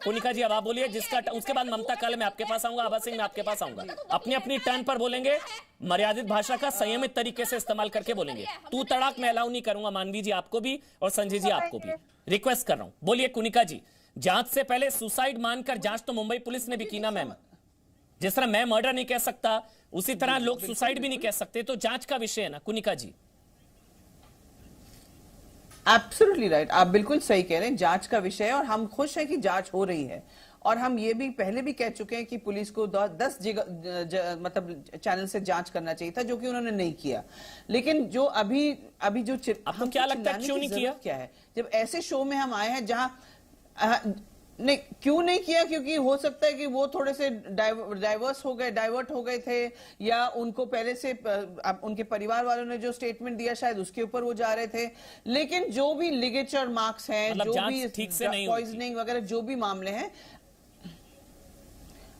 कुनिका जी अब आप बोलिए, जिसका उसके बाद ममता काले मैं आपके पास आऊंगा, आभा सिंह मैं आपके पास आऊंगा। अपनी अपनी टर्न पर बोलेंगे, मर्यादित भाषा का संयमित तरीके से इस्तेमाल करके बोलेंगे। तू तड़ाक मैं अलाउ नहीं करूंगा, मानवी जी आपको भी और संजय जी आपको भी रिक्वेस्ट कर रहा हूं। बोलिए कुनिका जी, जांच से पहले सुसाइड मानकर जांच तो मुंबई पुलिस ने भी की ना मैम। जिस तरह मैं मर्डर नहीं कह सकता, उसी तरह लोग सुसाइड भी नहीं कह सकते, तो जांच का विषय है ना कुनिका जी। एब्सोल्युटली राइट, आप बिल्कुल सही कह रहे हैं, जांच का विषय है और हम खुश हैं कि जांच हो रही है। और हम ये भी पहले भी कह चुके हैं कि पुलिस को 10 मतलब चैनल से जांच करना चाहिए था, जो कि उन्होंने नहीं किया। लेकिन जो अभी जो आपको क्या लगता है क्यों नहीं किया? क्या है, जब ऐसे शो में हम आए हैं जहां नहीं, क्यों नहीं किया? क्योंकि हो सकता है कि वो थोड़े से डाइवर्ट हो गए थे, या उनको पहले से उनके परिवार वालों ने जो स्टेटमेंट दिया शायद उसके ऊपर वो जा रहे थे। लेकिन जो भी लिगेचर मार्क्स हैं, मतलब जो भी ठीक से नहीं पॉइजनिंग वगैरह जो भी मामले हैं,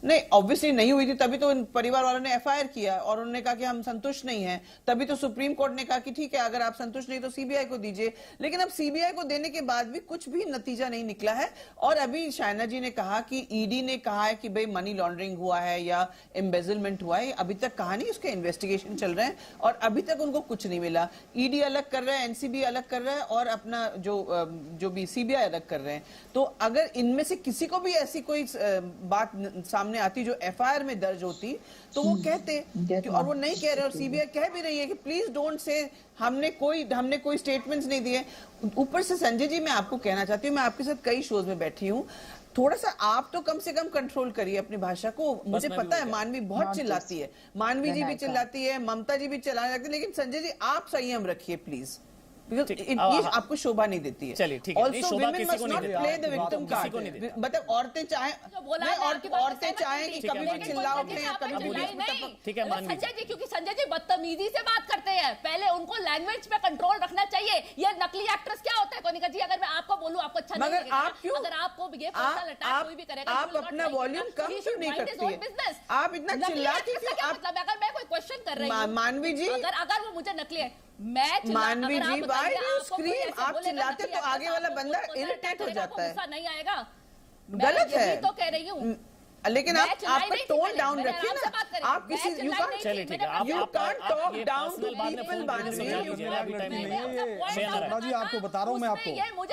नहीं ऑब्वियसली नहीं हुई थी, तभी तो परिवार वालों ने एफआईआर किया और उन्होंने कहा कि हम संतुष्ट नहीं हैं। तभी तो सुप्रीम कोर्ट ने कहा कि ठीक है, अगर आप संतुष्ट नहीं तो सीबीआई को दीजिए। लेकिन अब सीबीआई को देने के बाद भी कुछ भी नतीजा नहीं निकला है। और अभी शायना जी ने कहा कि ईडी ने कहा है कि भाई मनी लॉन्ड्रिंग हुआ है या एम्बेजलमेंट हुआ है, अभी तक कहा नहीं, उसके इन्वेस्टिगेशन चल रहे हैं और अभी तक उनको कुछ नहीं मिला। ईडी अलग कर रहा है, एनसीबी अलग कर रहा है और अपना जो भी सीबीआई अलग कर रहे हैं। तो अगर इनमें से किसी को भी ऐसी कोई बात सामने आती जो एफआईआर में दर्ज होती तो वो कहते, और वो नहीं कह रहे, और सीबीआई कह भी रही है कि प्लीज डोंट से, हमने कोई स्टेटमेंट्स नहीं दिए। ऊपर से संजय जी मैं आपको कहना चाहती हूँ, मैं आपके साथ कई शोज में बैठी हूँ, थोड़ा सा आप तो कम से कम कंट्रोल करिए अपनी भाषा को। मुझे पता है मानवी बहुत चिल्लाती है, मानवी जी भी चिल्लाती है, ममता जी भी चिल्लाने लगती है, लेकिन संजय जी आप संयम रखिए प्लीज, ये आपको शोभा नहीं देती है। चलिए ठीक है, also women must not play the victim card. मतलब औरतें चाहें कि कभी भी चिल्ला उठे, कभी भी, ठीक है मानवी संजय जी, क्योंकि संजय जी बदतमीजी से बात करते हैं, पहले उनको लैंग्वेज पे कंट्रोल रखना चाहिए। ये नकली एक्ट्रेस क्या होता है कोनिका जी? अगर मैं आपको बोलूं आपको अच्छा नहीं लगेगा, अगर आपको ये पर्सनल अटैक कोई भी करेगा, आप अपना वॉल्यूम कम क्यों नहीं करती है? आप इतना चिल्लाती क्यों? अगर मैं कोई क्वेश्चन कर रही हूं मानवी जी, अगर वो मुझे नकली मैं मानवी जी, व्हाई यू स्क्रीम? आप चिल्लाते तो आगे वाला बंदा इरिटेट हो जाता है, गुस्सा नहीं आएगा। गलत है तो कह रही हूँ, लेकिन आप आपका टोन डाउन रखिए ना। आप किसी you can't talk down to people. जी आपको बता रहा हूं मैं आपको,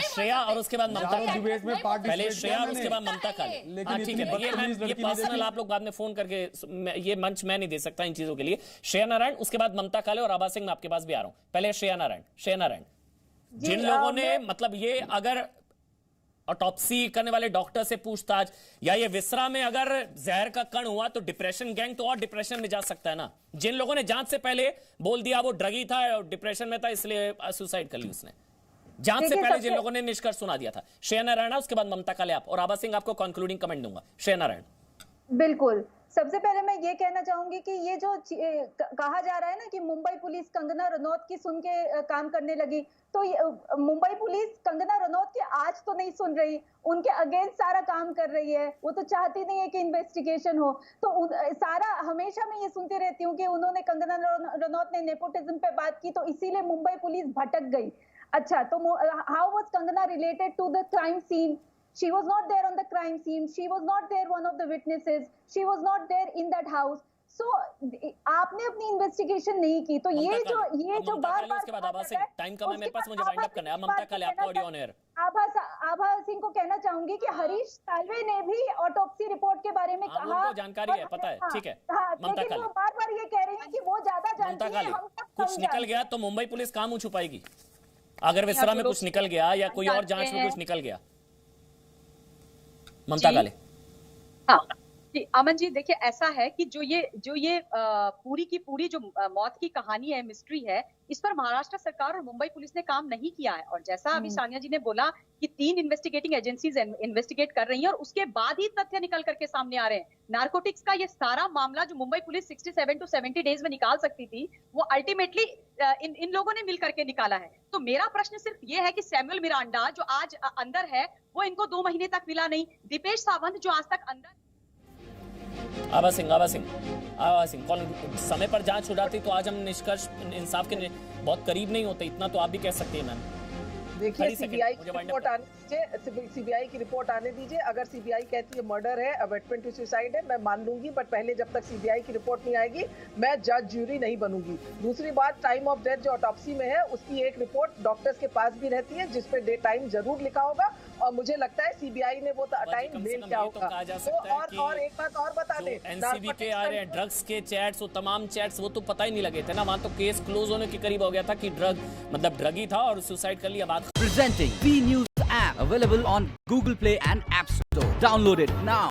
श्रेया और उसके बाद ममता डिबेट में पहले श्रेया और उसके बाद ममता काले। लेकिन ठीक है, ये पर्सनल आप लोग बाद में फोन करके, ये मंच मैं नहीं दे सकता इन चीजों के लिए। श्रेया नारायण, उसके बाद ममता काले और आभा सिंह, मैं आपके पास भी आ रहा हूं। पहले श्रेया नारायण, जिन लोगों ने मतलब ये अगर ऑटोप्सी करने वाले डॉक्टर से पूछताछ, या ये विसरा में अगर जहर का कण हुआ तो डिप्रेशन गैंग तो और डिप्रेशन में जा सकता है ना। जिन लोगों ने जांच से पहले बोल दिया वो ड्रगी था और डिप्रेशन में था इसलिए सुसाइड कर ली उसने, जांच से पहले जिन लोगों ने निष्कर्ष सुना दिया था। श्रेया नारायण, उसके बाद ममता काले आप, और आभा सिंह आपको कंक्लूडिंग कमेंट दूंगा। श्रेया नारायण। बिल्कुल, सबसे पहले मैं ये कहना चाहूंगी कि ये जो कहा जा रहा है ना कि मुंबई पुलिस कंगना रनौत की सुन के काम करने लगी, तो मुंबई पुलिस कंगना रनौत की आज तो नहीं सुन रही, उनके अगेंस्ट सारा काम कर रही है। वो तो चाहती नहीं है कि इन्वेस्टिगेशन हो। तो सारा हमेशा मैं ये सुनती रहती हूँ कि उन्होंने कंगना रनौत ने नेपोटिज्म पे बात की, तो इसीलिए मुंबई पुलिस भटक गई। अच्छा, तो how was Kangana related to the crime scene? She was not there on the crime scene. She was not there one of the witnesses. She was not there in that house. So आपने अपनी इन्वेस्टिगेशन नहीं की, तो ये जो बार-बार उसके बाद आभा सिंह, टाइम कम है मेरे पास, मुझे वाइंड अप करना है। ममता काले, आपका ऑडियो ऑन एयर। आभा सिंह को कहना चाहूंगी कि हरीश साल्वे ने भी ऑटोप्सी रिपोर्ट के बारे में कहा, उनको जानकारी है, पता है, ठीक है। ममता काले वो बार-बार ये कह रही है कि वो ज्यादा जानती है, हम सब कुछ निकल गया तो मुंबई पुलिस कहाँ मुंह छुपाएगी? अगर विसरा में कुछ निकल गया या कोई और जांच में कुछ निकल गया। ममता काले। हाँ जी, अमन जी, देखिए ऐसा है कि जो ये पूरी की पूरी जो मौत की कहानी है, मिस्ट्री है, इस पर महाराष्ट्र सरकार और मुंबई पुलिस ने काम नहीं किया है। और जैसा अभी सानिया जी ने बोला कि 3 इन्वेस्टिगेटिंग एजेंसीज इन्वेस्टिगेट कर रही हैं और उसके बाद ही तथ्य निकल करके सामने आ रहे हैं। नारकोटिक्स का ये सारा मामला जो मुंबई पुलिस 67 to 70 डेज में निकाल सकती थी, वो अल्टीमेटली इन लोगों ने मिल करके निकाला है। तो मेरा प्रश्न सिर्फ ये है कि सैमुअल मिरांडा जो आज अंदर है, वो इनको 2 महीने तक मिला नहीं। दीपेश सावंत जो आज तक अंदर। आभा सिंह, कौन समय पर जांच हो जाती तो आज हम निष्कर्ष इंसाफ के बहुत करीब नहीं होते, इतना तो आप भी कह सकते हैं मैम। देखिए, सीबीआई की रिपोर्ट आने दीजिए। अगर सीबीआई कहती है मर्डर है, अबेटमेंट टू सुसाइड है, मैं मान लूंगी, बट पहले जब तक सीबीआई की रिपोर्ट नहीं आएगी मैं जज ज्यूरी नहीं बनूंगी। दूसरी बात, टाइम ऑफ डेथ जो ऑटोप्सी में है उसकी एक रिपोर्ट डॉक्टर्स के पास भी रहती है जिसपे डे टाइम जरूर लिखा होगा, और मुझे लगता है सीबीआई ने वो टाइम मेल किया होगा। और एक बात और बता दें, एनसीबी के आ रहे हैं ड्रग्स के चैट्स, वो तमाम चैट्स वो तो पता ही नहीं लगे थे ना, वहां तो केस क्लोज होने के करीब हो गया था कि ड्रग ही था और सुसाइड कर लिया। बात Presenting B News app available on Google Play and App Store. Download it now.